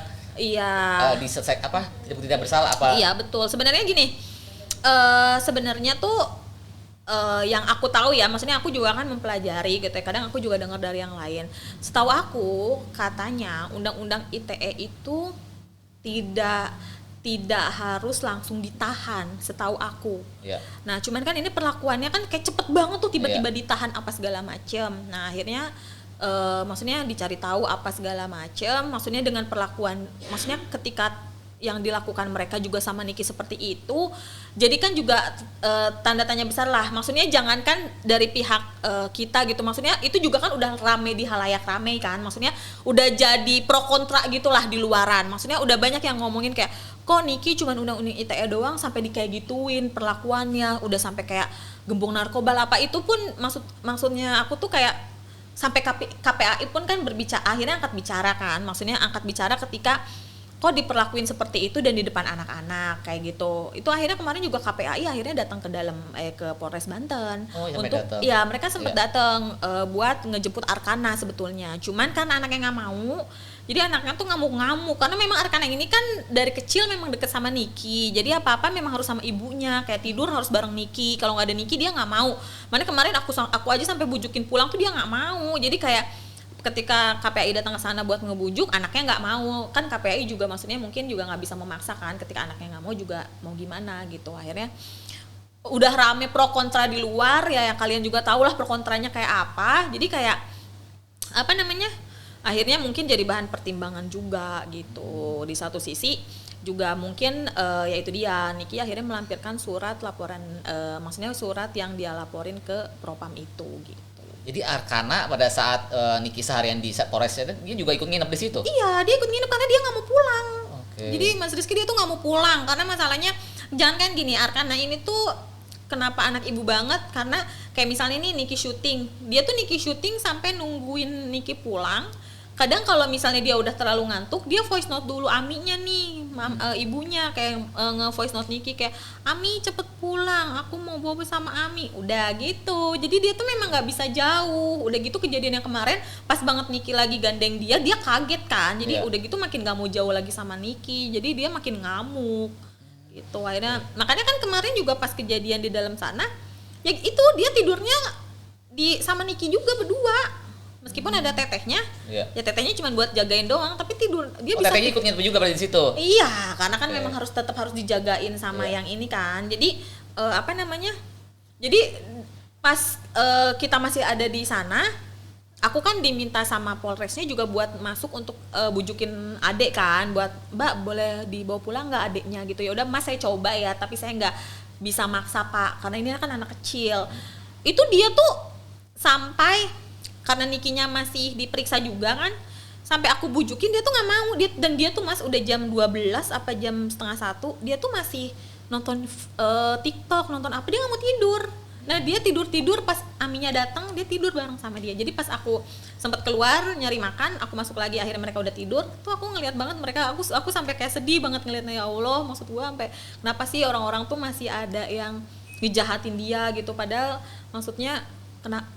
tidak bersalah apa? Iya betul. Sebenarnya gini, sebenarnya tuh yang aku tahu ya, maksudnya aku juga kan mempelajari gitu ya. Kadang aku juga dengar dari yang lain. Setahu aku katanya undang-undang ITE itu tidak harus langsung ditahan, setahu aku. Yeah. Nah, cuman kan ini perlakuannya kan kayak cepet banget tuh tiba-tiba ditahan apa segala macem. Nah, akhirnya maksudnya dicari tahu apa segala macem. Maksudnya dengan perlakuan, maksudnya ketika yang dilakukan mereka juga sama Niki seperti itu, jadi kan juga tanda tanya besar lah. Maksudnya jangankan dari pihak kita gitu, maksudnya itu juga kan udah rame di halayak rame kan. Maksudnya udah jadi pro kontra gitulah di luaran. Maksudnya udah banyak yang ngomongin kayak, kok Niki cuman undang-undang ITE doang sampai kayak gituin perlakuannya, udah sampai kayak gembong narkoba lah apa. Itu pun maksudnya aku tuh kayak sampai KPAI pun kan akhirnya angkat bicara kan. Maksudnya angkat bicara ketika kok diperlakuin seperti itu dan di depan anak-anak kayak gitu. Itu akhirnya kemarin juga KPAI akhirnya datang ke dalam ke Polres Banten untuk datang. ya mereka sempat datang buat ngejemput Arkana sebetulnya. Cuman kan anaknya nggak mau. Jadi anaknya tuh ngamuk-ngamuk karena memang Arkana ini kan dari kecil memang deket sama Niki. Jadi apa-apa memang harus sama ibunya, kayak tidur harus bareng Niki. Kalau nggak ada Niki dia nggak mau. Mana kemarin aku aja sampai bujukin pulang tuh dia nggak mau. Jadi kayak ketika KPAI datang ke sana buat ngebujuk, anaknya nggak mau. Kan KPAI juga maksudnya mungkin juga nggak bisa memaksakan. Ketika anaknya nggak mau juga mau gimana gitu. Akhirnya udah rame pro kontra di luar ya, yang kalian juga tahu lah pro kontranya kayak apa. Jadi kayak apa namanya? Akhirnya mungkin jadi bahan pertimbangan juga gitu. Di satu sisi juga mungkin ya itu dia, Niki akhirnya melampirkan surat laporan, maksudnya surat yang dia laporin ke Propam itu gitu. Jadi Arkana pada saat Niki seharian di Polres dia juga ikut nginep di situ? Iya, dia ikut nginep karena dia nggak mau pulang. Jadi Mas Rizky dia tuh nggak mau pulang karena masalahnya jangan kan gini, Arkana ini tuh kenapa anak ibu banget, karena kayak misalnya nih Niki syuting, dia tuh Niki syuting sampai nungguin Niki pulang. Kadang kalau misalnya dia udah terlalu ngantuk, dia voice note dulu Amiknya nih, ibunya kayak nge-voice note Niki kayak, Ami cepet pulang, aku mau bobo sama Ami, udah gitu. Jadi dia tuh memang nggak bisa jauh. Udah gitu kejadian yang kemarin, pas banget Niki lagi gandeng dia kaget kan. Jadi udah gitu makin nggak mau jauh lagi sama Niki. Jadi dia makin ngamuk. Gitu akhirnya. Makanya kan kemarin juga pas kejadian di dalam sana, ya itu dia tidurnya sama Niki juga berdua. Meskipun ada tetehnya, ya tetehnya cuma buat jagain doang, tapi tidur dia bisa. Tetehnya ikut nginep juga berarti di situ. Iya, karena kan memang tetap harus dijagain sama yang ini kan. Jadi apa namanya? Jadi pas kita masih ada di sana, aku kan diminta sama Polresnya juga buat masuk untuk bujukin adek kan, buat Mbak boleh dibawa pulang nggak adeknya gitu. Ya udah Mas saya coba ya, tapi saya nggak bisa maksa Pak, karena ini kan anak kecil. Itu dia tuh sampai karena Nikinya masih diperiksa juga kan, sampai aku bujukin dia tuh nggak mau. Dia tuh Mas udah jam 12 apa jam setengah 1 dia tuh masih nonton TikTok, nonton apa, dia nggak mau tidur. Nah dia tidur pas Aminya datang, dia tidur bareng sama dia. Jadi pas aku sempat keluar nyari makan, aku masuk lagi, akhirnya mereka udah tidur. Tuh aku ngeliat banget mereka, aku sampai kayak sedih banget ngeliatnya, ya Allah, maksud gua sampai kenapa sih orang-orang tuh masih ada yang ngejahatin dia gitu, padahal maksudnya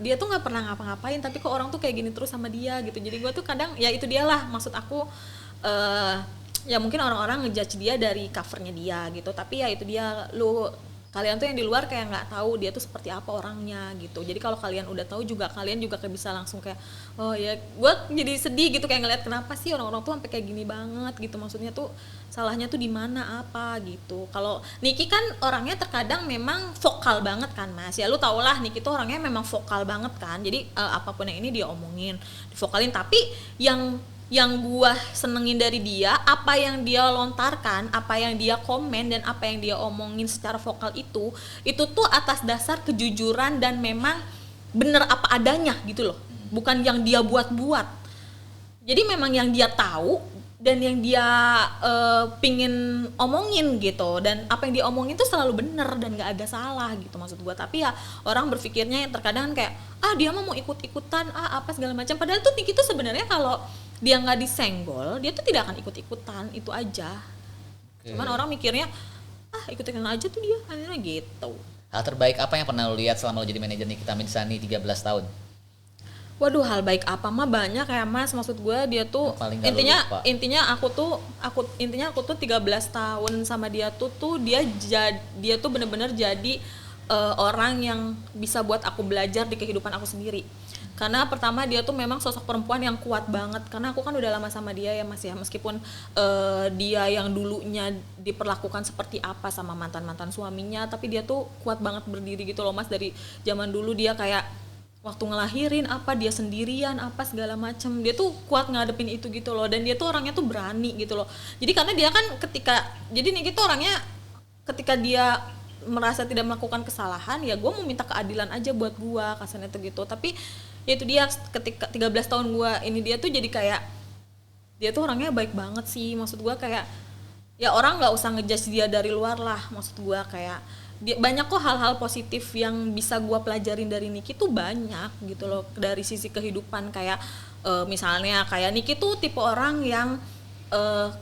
dia tuh nggak pernah ngapa-ngapain, tapi kok orang tuh kayak gini terus sama dia gitu. Jadi gue tuh kadang ya itu dia lah, maksud aku ya mungkin orang-orang ngejudge dia dari covernya dia gitu, tapi ya itu dia, kalian tuh yang di luar kayak nggak tahu dia tuh seperti apa orangnya gitu. Jadi kalau kalian udah tahu juga, kalian juga kayak bisa langsung kayak, oh ya gue jadi sedih gitu kayak ngeliat kenapa sih orang-orang tuh sampai kayak gini banget gitu. Maksudnya tuh salahnya tuh di mana apa gitu. Kalau Niki kan orangnya terkadang memang vokal banget kan Mas. Ya lu tau lah Niki tuh orangnya memang vokal banget kan. Jadi apapun yang ini dia omongin, divokalin. Tapi yang gua senengin dari dia, apa yang dia lontarkan, apa yang dia komen, dan apa yang dia omongin secara vokal itu tuh atas dasar kejujuran dan memang bener apa adanya gitu loh, bukan yang dia buat-buat. Jadi memang yang dia tahu dan yang dia pingin omongin gitu, dan apa yang dia omongin tuh selalu bener dan gak ada salah gitu maksud gua. Tapi ya orang berpikirnya yang terkadang kayak, dia mau ikut-ikutan, apa segala macam. Padahal tuh Niki tuh sebenarnya kalau dia nggak disenggol, dia tuh tidak akan ikut-ikutan, itu aja. Cuman orang mikirnya, ikut-ikutan aja tuh dia, akhirnya gitu. Hal terbaik apa yang pernah lo lihat selama lo jadi manajer Nikita Mirzani 13 tahun? Waduh, hal baik apa mah banyak ya Mas, maksud gue dia tuh intinya aku tuh 13 tahun sama dia tuh dia tuh bener-bener jadi orang yang bisa buat aku belajar di kehidupan aku sendiri. Karena pertama dia tuh memang sosok perempuan yang kuat banget, karena aku kan udah lama sama dia ya Mas ya, meskipun dia yang dulunya diperlakukan seperti apa sama mantan-mantan suaminya, tapi dia tuh kuat banget berdiri gitu loh Mas. Dari zaman dulu dia kayak waktu ngelahirin dia sendirian segala macem, dia tuh kuat ngadepin itu gitu loh. Dan dia tuh orangnya tuh berani gitu loh. Jadi karena dia kan jadi nih gitu orangnya, ketika dia merasa tidak melakukan kesalahan, ya gue mau minta keadilan aja buat gue, kasarnya tuh gitu. Tapi ya itu dia, ketika 13 tahun gue ini dia tuh jadi kayak, dia tuh orangnya baik banget sih, maksud gue kayak ya orang nggak usah ngejudge dia dari luar lah, maksud gue kayak banyak kok hal-hal positif yang bisa gue pelajarin dari Niki tuh banyak gitu loh, dari sisi kehidupan. Kayak misalnya kayak Niki tuh tipe orang yang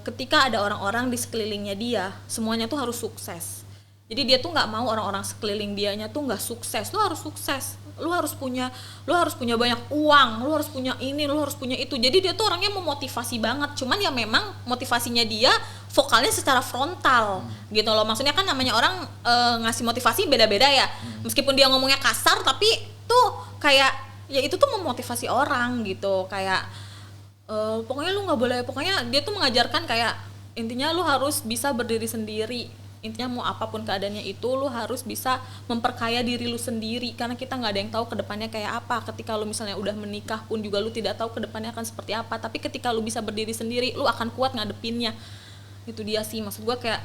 ketika ada orang-orang di sekelilingnya dia, semuanya tuh harus sukses. Jadi dia tuh nggak mau orang-orang sekeliling dianya tuh nggak sukses. Lu harus sukses, lu harus punya banyak uang, lu harus punya ini, lu harus punya itu. Jadi dia tuh orangnya memotivasi banget. Cuman ya memang motivasinya dia vokalnya secara frontal gitu loh. Maksudnya kan namanya orang ngasih motivasi beda-beda ya. Meskipun dia ngomongnya kasar, tapi tuh kayak ya itu tuh memotivasi orang gitu. Kayak pokoknya lu nggak boleh. Pokoknya dia tuh mengajarkan kayak intinya lu harus bisa berdiri sendiri. Intinya mau apapun keadaannya itu lu harus bisa memperkaya diri lu sendiri, karena kita nggak ada yang tahu kedepannya kayak apa. Ketika lu misalnya udah menikah pun juga lu tidak tahu kedepannya akan seperti apa, tapi ketika lu bisa berdiri sendiri lu akan kuat ngadepinnya. Itu dia sih, maksud gue kayak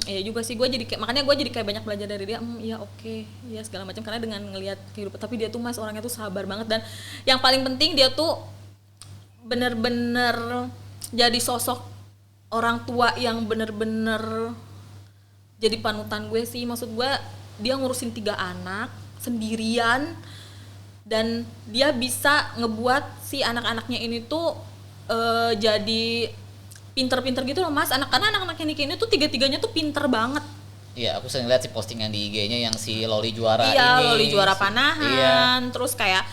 ya juga sih gue jadi kayak, makanya gue jadi kayak banyak belajar dari dia. Ya oke, ya segala macam, karena dengan ngelihat kehidupan. Tapi dia tuh mas orangnya tuh sabar banget, dan yang paling penting dia tuh bener-bener jadi sosok orang tua yang bener-bener jadi panutan gue sih. Maksud gue dia ngurusin 3 anak sendirian, dan dia bisa ngebuat si anak-anaknya ini tuh jadi pinter-pinter gitu loh mas. Anak-anaknya Niki ini tuh 3-3-nya tuh pinter banget. Iya, aku sering lihat sih postingan di IG-nya yang si Loli juara ini. Iya, Loli juara panahan. Terus kayak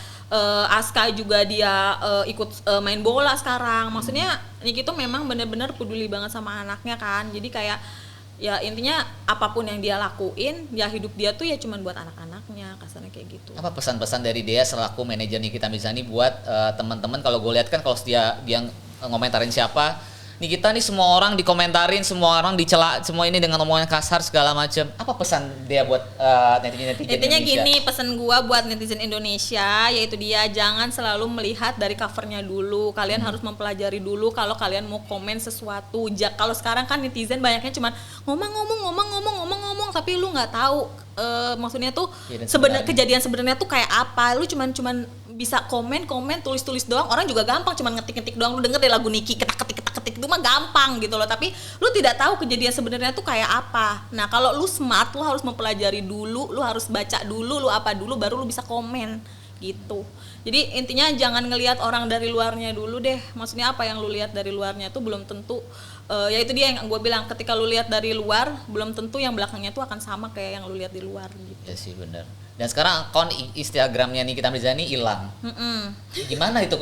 Aska juga dia ikut main bola sekarang. Maksudnya Niki tuh memang benar-benar peduli banget sama anaknya kan. Jadi kayak ya intinya apapun yang dia lakuin, ya hidup dia tuh ya cuman buat anak-anaknya, kasarnya kayak gitu. Apa pesan-pesan dari Dea selaku manajer Nikita Mirzani buat teman-teman? Kalau gue lihat kan kalau dia ngomentarin siapa, Nikita nih semua orang dikomentarin, semua orang dicela, semua ini dengan omongan kasar segala macam. Apa pesan Dea buat netizen Intinya Indonesia? gini, pesan gua buat netizen Indonesia yaitu dia jangan selalu melihat dari covernya dulu. Kalian harus mempelajari dulu kalau kalian mau komen sesuatu. Kalau sekarang kan netizen banyaknya cuman ngomong, tapi lu nggak tahu maksudnya tuh kejadian sebenarnya tuh kayak apa. Lu cuman bisa komen tulis doang. Orang juga gampang cuman ngetik doang. Lu denger deh lagu Niki ketik itu mah gampang gitu loh, tapi lu tidak tahu kejadian sebenarnya tuh kayak apa. Nah kalau lu smart, lu harus mempelajari dulu, lu harus baca dulu, lu apa dulu, baru lu bisa komen gitu. Jadi intinya jangan ngelihat orang dari luarnya dulu deh. Maksudnya apa yang lu lihat dari luarnya tuh belum tentu ya itu dia yang gue bilang, ketika lu lihat dari luar belum tentu yang belakangnya tuh akan sama kayak yang lu lihat di luar gitu. Ya sih benar. Dan sekarang akun Instagramnya Nikita Mirzani hilang. Gimana itu?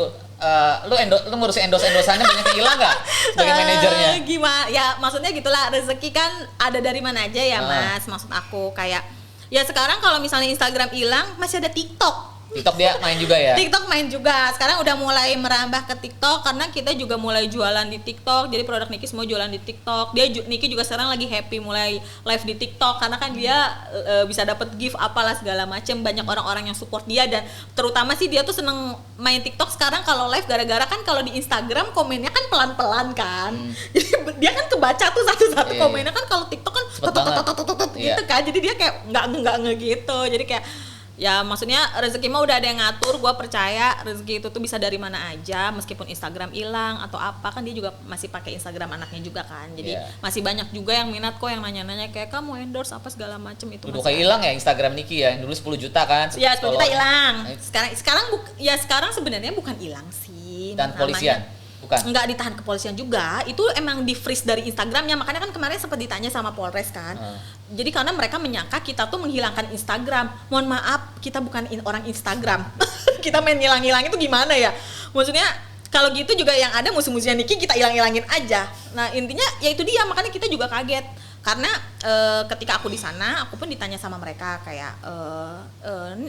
Lu ngurusin endosannya banyak yang hilang nggak sebagai manajernya? Gimana? Ya maksudnya gitulah, rezeki kan ada dari mana aja ya mas. Maksud aku kayak ya sekarang kalau misalnya Instagram hilang masih ada TikTok. TikTok dia main juga ya? TikTok main juga. Sekarang udah mulai merambah ke TikTok karena kita juga mulai jualan di TikTok. Jadi produk Niki semua jualan di TikTok. Niki juga sekarang lagi happy mulai live di TikTok karena kan dia bisa dapat gift apalah segala macem. Banyak orang-orang yang support dia, dan terutama sih dia tuh seneng main TikTok sekarang kalau live, gara-gara kan kalau di Instagram komennya kan pelan-pelan kan. Jadi dia kan kebaca tuh satu-satu komennya kan, kalau TikTok kan gitu kan. Jadi dia kayak nggak gitu. Jadi kayak ya maksudnya rezeki mah udah ada yang ngatur. Gue percaya rezeki itu tuh bisa dari mana aja, meskipun Instagram hilang atau apa, kan dia juga masih pakai Instagram anaknya juga kan. Jadi masih banyak juga yang minat kok, yang nanya-nanya kayak kamu endorse apa segala macem itu. Udah kayak hilang ya Instagram Niki ya, yang dulu 10 juta kan. Ya 10 juta hilang. Sekarang sebenarnya bukan hilang sih. Dan polisian? Bukan. Enggak ditahan kepolisian juga, itu emang di freeze dari Instagramnya. Makanya kan kemarin sempat ditanya sama Polres kan. Jadi karena mereka menyangka kita tuh menghilangkan Instagram. Mohon maaf, kita bukan orang Instagram. Kita main hilang-hilang itu gimana ya? Maksudnya kalau gitu juga yang ada musuh-musuhnya Niki kita hilang-hilangin aja. Nah intinya ya itu dia, makanya kita juga kaget. Karena ketika aku di sana, aku pun ditanya sama mereka kayak,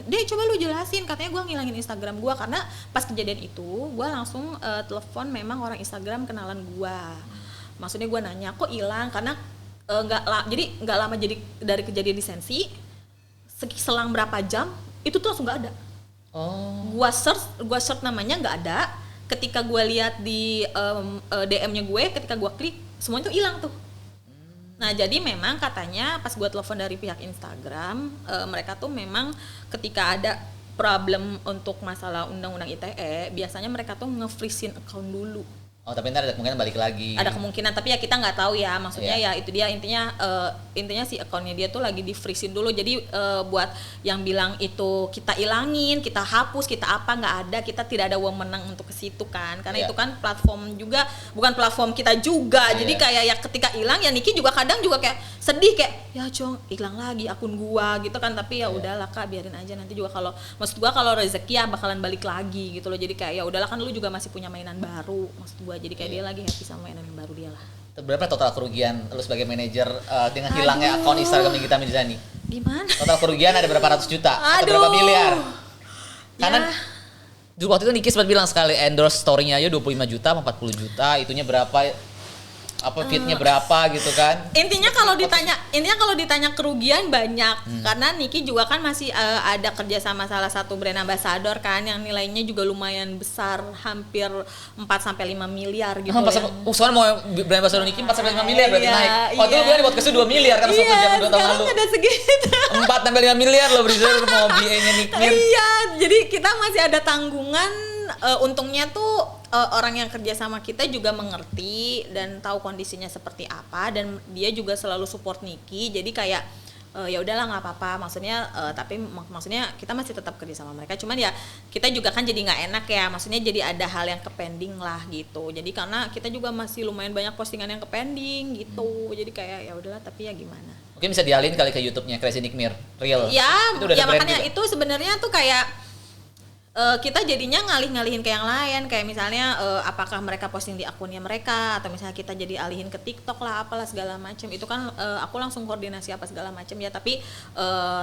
Deh coba lu jelasin, katanya gue ngilangin Instagram gue. Karena pas kejadian itu, gue langsung telepon memang orang Instagram kenalan gue. Maksudnya gue nanya, kok hilang? Karena nggak lama jadi dari kejadian di Sensi, selang berapa jam, itu tuh langsung nggak ada. Gue search namanya nggak ada. Ketika gue lihat di DM-nya gue, ketika gue klik, semuanya tuh hilang tuh. Nah jadi memang katanya pas gue telepon dari pihak Instagram, mereka tuh memang ketika ada problem untuk masalah undang-undang ITE, biasanya mereka tuh nge-freeze-in account dulu. Oh, tapi ntar ada kemungkinan balik lagi. Ada kemungkinan, tapi ya kita nggak tahu ya. Maksudnya Iya. ya itu dia intinya si akunnya dia tuh lagi di freeze dulu. Jadi buat yang bilang itu kita ilangin, kita hapus, kita apa, nggak ada. Kita tidak ada wewenang untuk ke situ kan. Karena Iya. itu kan platform juga, bukan platform kita juga. Jadi Iya. kayak ya ketika hilang ya Niki juga kadang juga kayak sedih kayak ya Cong hilang lagi akun gua gitu kan. Tapi ya Iya. udahlah Kak, biarin aja nanti juga kalau maksud gua kalau rezeki ya bakalan balik lagi gitu loh. Jadi kayak ya udahlah kan lu juga masih punya mainan baru maksud gua. Jadi kayak Iya. dia lagi happy sama mainan yang baru dia lah. Berapa total kerugian lu sebagai manajer dengan hilangnya akun Instagram Nikita Mirzani? Gimana? Total kerugian ada berapa ratus juta atau Aduh. berapa miliar? Karena Ya. dulu waktu itu Niki sempat bilang sekali endorse story-nya aja 25 juta sama 40 juta, itunya berapa, apa fitnya berapa gitu kan. Intinya kalau ditanya kerugian banyak karena Niki juga kan masih ada kerja sama salah satu brand ambassador kan yang nilainya juga lumayan besar, hampir 4 sampai 5 miliar gitu. Soalnya mau brand ambassador Niki 4 sampai 5 miliar berarti Iya, naik. Waktu iya. itu bilang di podcast 2 miliar kan waktu zaman 2 tahun sekarang lalu. ada segitu. 4 sampai 5 miliar loh Brizer mau BA-nya Nikmir. Iya, jadi kita masih ada tanggungan. Untungnya tuh orang yang kerja sama kita juga mengerti dan tahu kondisinya seperti apa dan dia juga selalu support Niki. Jadi kayak ya udahlah nggak apa-apa. Maksudnya tapi maksudnya kita masih tetap kerja sama mereka. Cuman ya kita juga kan jadi nggak enak ya. Maksudnya jadi ada hal yang kepending lah gitu. Jadi karena kita juga masih lumayan banyak postingan yang kepending gitu. Jadi kayak ya udahlah tapi ya gimana. Mungkin bisa dialin kali ke YouTube-nya Crazy Nikmir Real. Ya, Itu udah ada ya brand makanya juga. itu sebenarnya tuh kayak kita jadinya ngalih-ngalihin ke yang lain kayak misalnya apakah mereka posting di akunnya mereka atau misalnya kita jadi alihin ke TikTok lah apalah segala macam itu kan aku langsung koordinasi apa segala macam ya tapi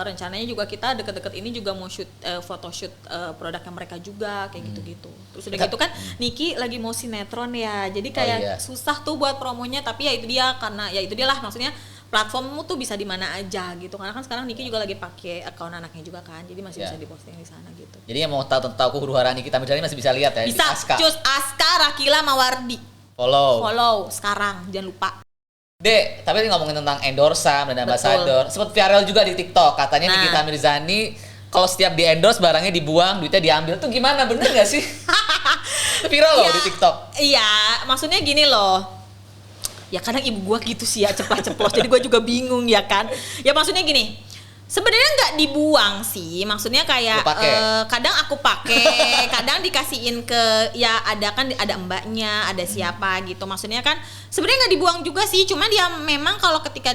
rencananya juga kita deket-deket ini juga mau shoot photoshoot produknya mereka juga kayak gitu-gitu terus udah gitu kan Niki lagi mau sinetron ya jadi kayak iya. susah tuh buat promonya tapi ya itu dia karena ya itu dia lah maksudnya platformmu tuh bisa di mana aja gitu karena kan sekarang Niki juga lagi pakai akun anaknya juga kan jadi masih Ya. bisa diposting di sana gitu. Jadi yang mau tahu huru-hara Nikita Mirzani masih bisa lihat ya Bisa di Aska. cus Aska Rakila Mawardi Follow. sekarang jangan lupa. Dek, tapi ngomongin tentang endorse dan ambassador, sempat viral juga di TikTok katanya Nah. Nikita Mirzani kalau setiap di endorse barangnya dibuang, duitnya diambil tuh gimana? Bener gak sih? Itu viral loh Ya, di TikTok. Iya, maksudnya gini loh. Ya kadang ibu gua gitu sih ya ceplos-ceplos. Jadi gua juga bingung ya kan. Ya maksudnya gini. Sebenarnya nggak dibuang sih, maksudnya kayak Lu pakai? kadang aku pakai, kadang dikasihin ke ya ada kan ada mbaknya, ada siapa gitu. Maksudnya kan sebenarnya nggak dibuang juga sih, cuman dia memang kalau ketika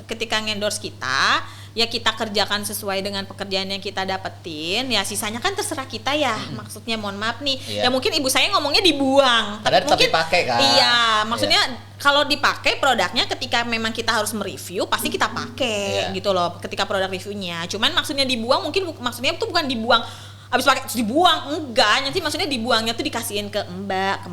ketika ngendorse kita, ya kita kerjakan sesuai dengan pekerjaan yang kita dapetin, ya sisanya kan terserah kita ya. Maksudnya mohon maaf nih, Iya. ya mungkin ibu saya ngomongnya dibuang, Padahal tetap mungkin dipakai kan? Iya, maksudnya kalau dipakai produknya ketika memang kita harus mereview pasti kita pakai Iya. gitu loh ketika produk reviewnya. Cuman maksudnya dibuang mungkin maksudnya itu bukan dibuang habis pakai terus dibuang, enggak. Nanti maksudnya dibuangnya tuh dikasihin ke mbak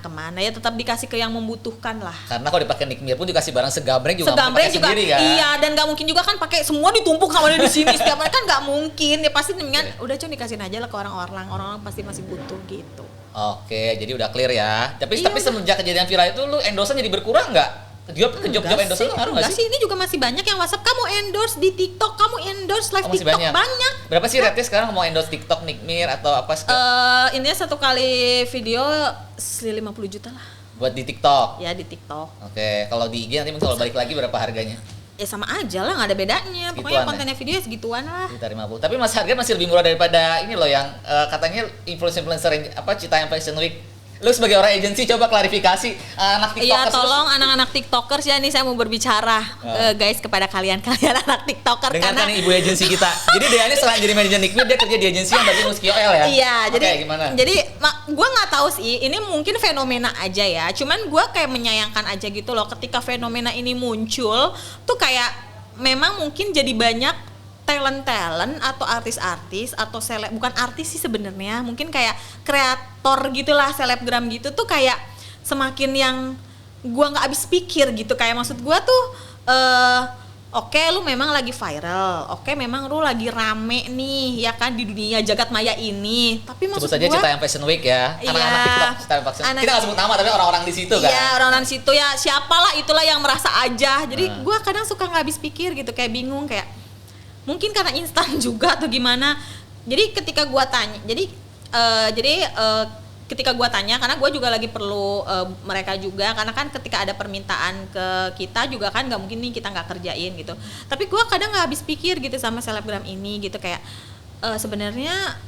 kemana ya tetap dikasih ke yang membutuhkan lah. Karena kalau dipakai Nikmir pun dikasih barang segambreng juga nggak Segambreng pakai juga sendiri kan? iya dan nggak mungkin juga kan pakai semua ditumpuk sama dia di sini setiap hari kan nggak mungkin ya pasti mendingan udah cuma dikasihin aja lah ke orang-orang pasti masih butuh gitu. Oke, jadi udah clear ya. Tapi Iya, tapi semenjak kejadian viral itu lu endorse jadi berkurang nggak? Job endorse lu ngaruh nggak Enggak sih? sih, ini juga masih banyak yang WhatsApp kamu endorse di TikTok, kamu endorse live Oh, masih TikTok banyak. Berapa sih rate sekarang mau endorse TikTok Nikmir atau apa Intinya satu kali video 50 juta lah buat di TikTok? ya di TikTok. Oke, kalau di IG nanti mungkin kalau balik lagi berapa harganya? Ya sama aja lah, nggak ada bedanya. Segituan Pokoknya ya? kontennya video ya segituan lah. Sekitar 50. Tapi mas harga masih lebih murah daripada ini loh yang katanya influencer yang apa Citayam Fashion Week. Lu sebagai orang agensi coba klarifikasi anak Iya, TikTokers. tolong anak-anak TikTokers ya nih saya mau berbicara guys kepada kalian anak TikToker Dengarkan karena nih ibu agensi kita. Jadi dia ini selain jadi manajer Nikmir dia kerja di agensi yang bagi ngurus KOL ya. Iya, Oke, jadi gimana? Jadi gue nggak tahu sih, ini mungkin fenomena aja ya. Cuman gue kayak menyayangkan aja gitu loh, ketika fenomena ini muncul, tuh kayak memang mungkin jadi banyak talent atau artis-artis atau bukan artis sih sebenarnya, mungkin kayak kreator gitulah, selebgram gitu tuh kayak semakin yang gue nggak habis pikir gitu. Kayak maksud gue tuh oke, lu memang lagi viral, oke memang lu lagi rame nih ya kan di dunia jagat maya ini, tapi Sebut maksud saja gua Citayam Fashion Week ya. Anak-anak Iya. TikTok Citayam Fashion Week. Anak- Kita nggak sebut nama tapi orang-orang di situ kan. iya orang-orang situ ya siapalah itulah yang merasa aja. Jadi Nah. gua kadang suka nggak habis pikir gitu, kayak bingung, kayak mungkin karena instan juga atau gimana. Jadi ketika gua tanya, jadi ketika gue tanya, karena gue juga lagi perlu mereka juga, karena kan ketika ada permintaan ke kita juga kan nggak mungkin nih kita nggak kerjain gitu. Tapi gue kadang nggak habis pikir gitu sama selebgram ini gitu, kayak sebenarnya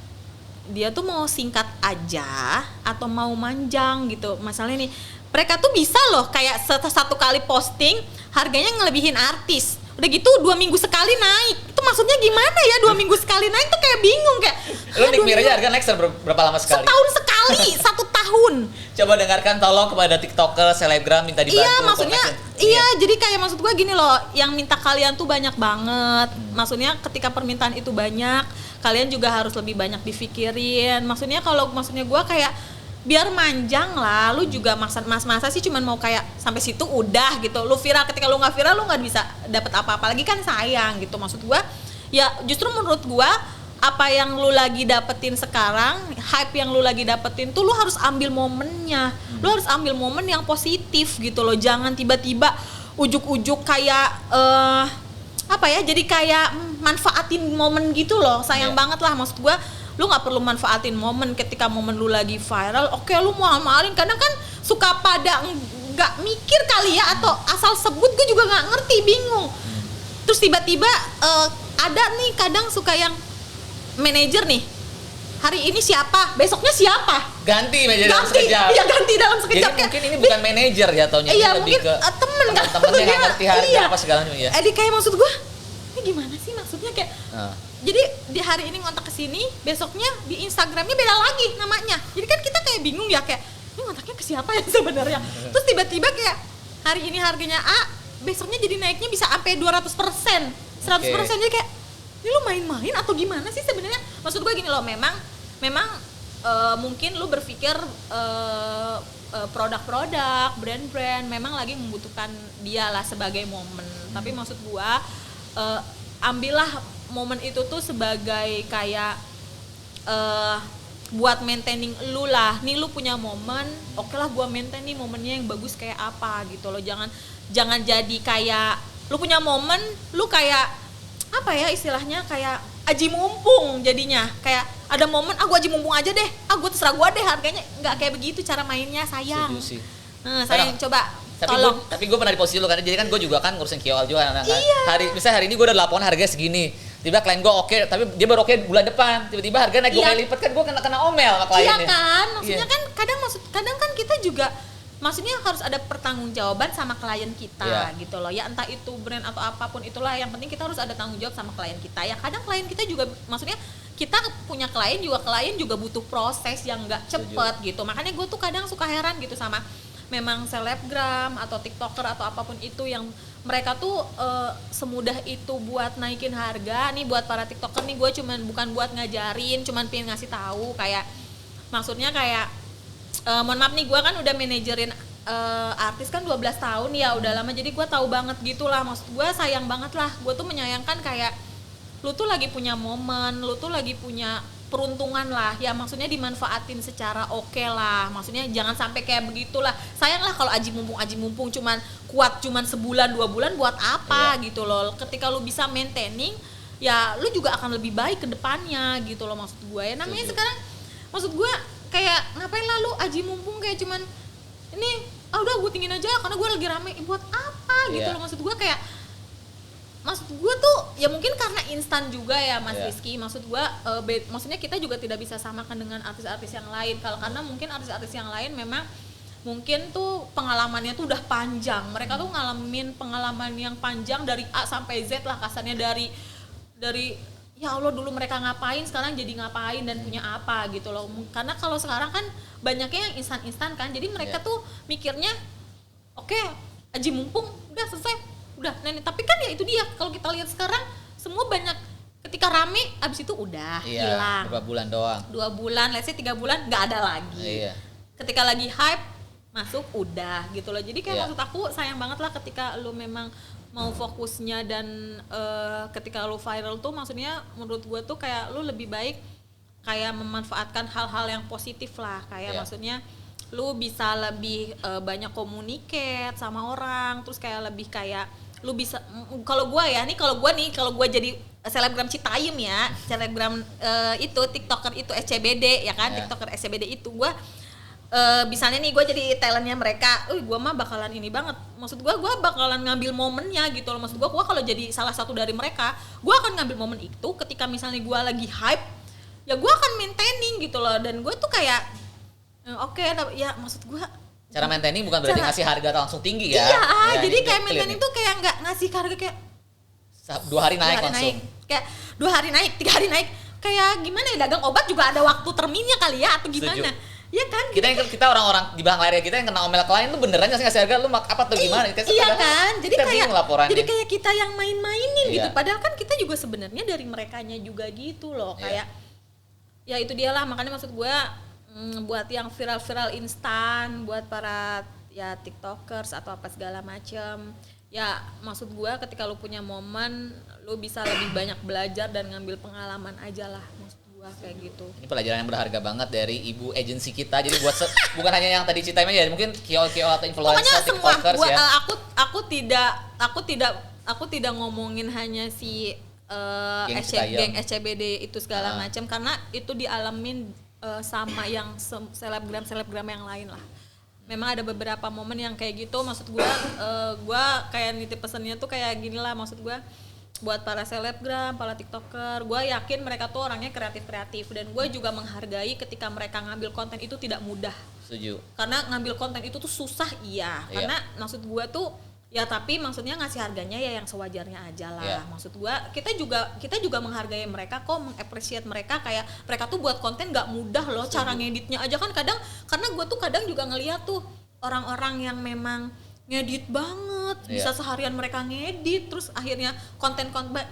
dia tuh mau singkat aja atau mau manjang gitu. Masalahnya nih, mereka tuh bisa loh kayak satu kali posting harganya ngelebihin artis. Udah gitu 2 minggu sekali naik. Itu maksudnya gimana ya 2 minggu sekali naik tuh kayak bingung kayak. Lu nikmir aja harga naik berapa lama sekali? Setahun sekali, 1 tahun. Coba dengarkan tolong kepada TikToker, selebgram minta dibantu. Iya, maksudnya jadi kayak maksud gua gini loh, yang minta kalian tuh banyak banget. Maksudnya ketika permintaan itu banyak, kalian juga harus lebih banyak dipikirin. Maksudnya kalau maksudnya gua kayak biar manjang lah, lu juga masa sih cuman mau kayak sampai situ udah gitu. Lu viral, ketika lu nggak viral lu nggak bisa dapet apa-apa lagi kan, sayang gitu. Maksud gua ya justru menurut gua apa yang lu lagi dapetin sekarang, hype yang lu lagi dapetin tuh lu harus ambil momennya. Lu harus ambil momen yang positif gitu loh. Jangan tiba-tiba ujuk-ujuk kayak apa ya, jadi kayak manfaatin momen gitu loh. Sayang banget lah, maksud gua lu nggak perlu manfaatin momen ketika momen lu lagi viral. Oke, lu mau amalin, kadang kan suka pada nggak mikir kali ya, atau asal sebut, gue juga nggak ngerti, bingung. Terus tiba-tiba ada nih kadang suka yang manajer nih, hari ini siapa, besoknya siapa, ganti dalam sekejap. Iya, ganti dalam sekejap. Jadi mungkin ini bukan manajer jatuhnya, iya, lebih mungkin ke temen kan, temen-temen yang ngerti harga apa segala macam ya. Jadi kayak maksud gue, ini gimana sih maksudnya kayak jadi di hari ini ngontak ke sini, besoknya di Instagramnya beda lagi namanya. Jadi kan kita kayak bingung ya, kayak ini ngontaknya ke siapa ya sebenarnya. Terus tiba-tiba kayak hari ini harganya A, besoknya jadi naiknya bisa sampai 200%, 100%. Jadi kayak ini lu main-main atau gimana sih sebenarnya? Maksud gue gini loh, memang mungkin lu berpikir produk-produk, brand-brand memang lagi membutuhkan dia lah sebagai momen. Tapi maksud gue ambillah momen itu tuh sebagai kayak buat maintaining lu lah. Nih lu punya momen, oke lah gua maintain nih momennya yang bagus kayak apa gitu loh. Jangan jadi kayak lu punya momen, lu kayak apa ya istilahnya, kayak aji mumpung jadinya. Kayak ada momen, gua aji mumpung aja deh, gua terserah gua deh harganya. Nggak kayak begitu cara mainnya, sayang. Sayang, coba tapi gue pernah di posisi lu kan, jadi kan gue juga kan ngurusin KOL juga. Misalnya hari ini gue udah laporan harga segini, tiba klien gue oke, tapi dia baru oke bulan depan, tiba-tiba harga naik 2 kali lipat, kan gue kena omel sama kliennya. Iya kan, maksudnya kan kadang kan kita juga maksudnya harus ada pertanggungjawaban sama klien kita gitu loh. Ya entah itu brand atau apapun itulah, yang penting kita harus ada tanggung jawab sama klien kita. Ya kadang klien kita juga, maksudnya kita punya klien juga butuh proses yang nggak cepet gitu. Makanya gue tuh kadang suka heran gitu sama memang selebgram atau tiktoker atau apapun itu yang mereka tuh semudah itu buat naikin harga. Nih buat para tiktoker nih, gue bukan buat ngajarin, cuman pengen ngasih tahu kayak maksudnya kayak mohon maaf nih, gue kan udah manajerin artis kan 12 tahun ya, udah lama, jadi gue tahu banget gitulah. Maksud gue sayang banget lah, gue tuh menyayangkan kayak lu tuh lagi punya momen, lu tuh lagi punya peruntungan lah ya, maksudnya dimanfaatin secara oke lah, maksudnya jangan sampai kayak begitulah. Sayang lah kalau aji mumpung cuman kuat cuman sebulan 2 bulan, buat apa gitu loh. Ketika lu bisa maintaining ya lu juga akan lebih baik ke depannya gitu loh, maksud gue ya. Namanya sekarang, maksud gue kayak ngapain lah lu aji mumpung kayak cuman ini udah gue tinggiin aja karena gue lagi rame, buat apa gitu loh. Maksud gue kayak, maksud gue tuh ya mungkin karena instan juga ya Mas Rizky. Maksud gue maksudnya kita juga tidak bisa samakan dengan artis-artis yang lain. Karena mungkin artis-artis yang lain memang mungkin tuh pengalamannya tuh udah panjang. Mereka tuh ngalamin pengalaman yang panjang dari A sampai Z lah kasarnya, dari ya Allah dulu mereka ngapain, sekarang jadi ngapain dan punya apa gitu loh. Karena kalau sekarang kan banyaknya yang instan-instan kan. Jadi mereka tuh mikirnya oke, aji mumpung udah selesai. Udah, tapi kan ya itu dia, kalau kita lihat sekarang semua banyak ketika rame abis itu udah hilang. Berapa bulan doang? 2 bulan, let's say 3 bulan nggak ada lagi. Ketika lagi hype masuk udah gitu loh. Jadi kayak maksud aku sayang banget lah ketika lu memang mau fokusnya dan ketika lu viral tuh, maksudnya menurut gue tuh kayak lu lebih baik kayak memanfaatkan hal-hal yang positif lah, kayak maksudnya lu bisa lebih banyak communicate sama orang, terus kayak lebih kayak lu bisa, kalau gue jadi selebgram Citayam ya, selebgram itu tiktoker itu SCBD ya kan, tiktoker SCBD itu gue misalnya nih gue jadi talentnya mereka, gue mah bakalan ini banget. Maksud gue bakalan ngambil momennya gitu loh. Maksud gue kalau jadi salah satu dari mereka, gue akan ngambil momen itu ketika misalnya gue lagi hype, ya gue akan maintaining gitu loh. Dan gue tuh kayak, oke, ya maksud gue. Cara maintaining bukan berarti ngasih harga langsung tinggi ya. Iya, ya jadi kayak maintaining tuh kayak nggak ngasih harga kayak 2 hari naik langsung. Kayak 2 hari naik, 3 hari naik. Kayak gimana ya, dagang obat juga ada waktu terminnya kali ya atau gimana? Setuju. Iya kan? Kita orang-orang di belakang layar kita yang kena omel klien tuh beneran nggak ngasih harga, lu apa tuh gimana? Iya kan? Jadi kayak kita yang main-mainin gitu. Iya. Padahal kan kita juga sebenarnya dari merekanya juga gitu loh. Kayak ya itu dia lah, makanya maksud gue buat yang viral-viral instan, buat para ya tiktokers atau apa segala macem, ya maksud gue ketika lu punya momen, lu bisa lebih banyak belajar dan ngambil pengalaman aja lah, maksud gue kayak gitu. Ini pelajaran yang berharga banget dari ibu agensi kita. Jadi buat bukan hanya yang tadi ceritain aja, mungkin KOL atau influencer, tiktokers ya. Aku tidak ngomongin hanya si geng SCBD itu segala macam, karena itu dialamin sama yang selebgram yang lain lah. Memang ada beberapa momen yang kayak gitu. Maksud gue kayak nitip pesennya tuh kayak gini lah, maksud gue buat para selebgram, para tiktoker, gue yakin mereka tuh orangnya kreatif dan gue juga menghargai ketika mereka ngambil konten itu tidak mudah. Setuju. Karena ngambil konten itu tuh susah, karena maksud gue tuh ya, tapi maksudnya ngasih harganya ya yang sewajarnya aja lah. Maksud gua kita juga menghargai mereka kok, mengapresiasi mereka, kayak mereka tuh buat konten nggak mudah loh. Cara ngeditnya aja kan kadang, karena gua tuh kadang juga ngeliat tuh orang-orang yang memang ngedit banget, bisa seharian mereka ngedit, terus akhirnya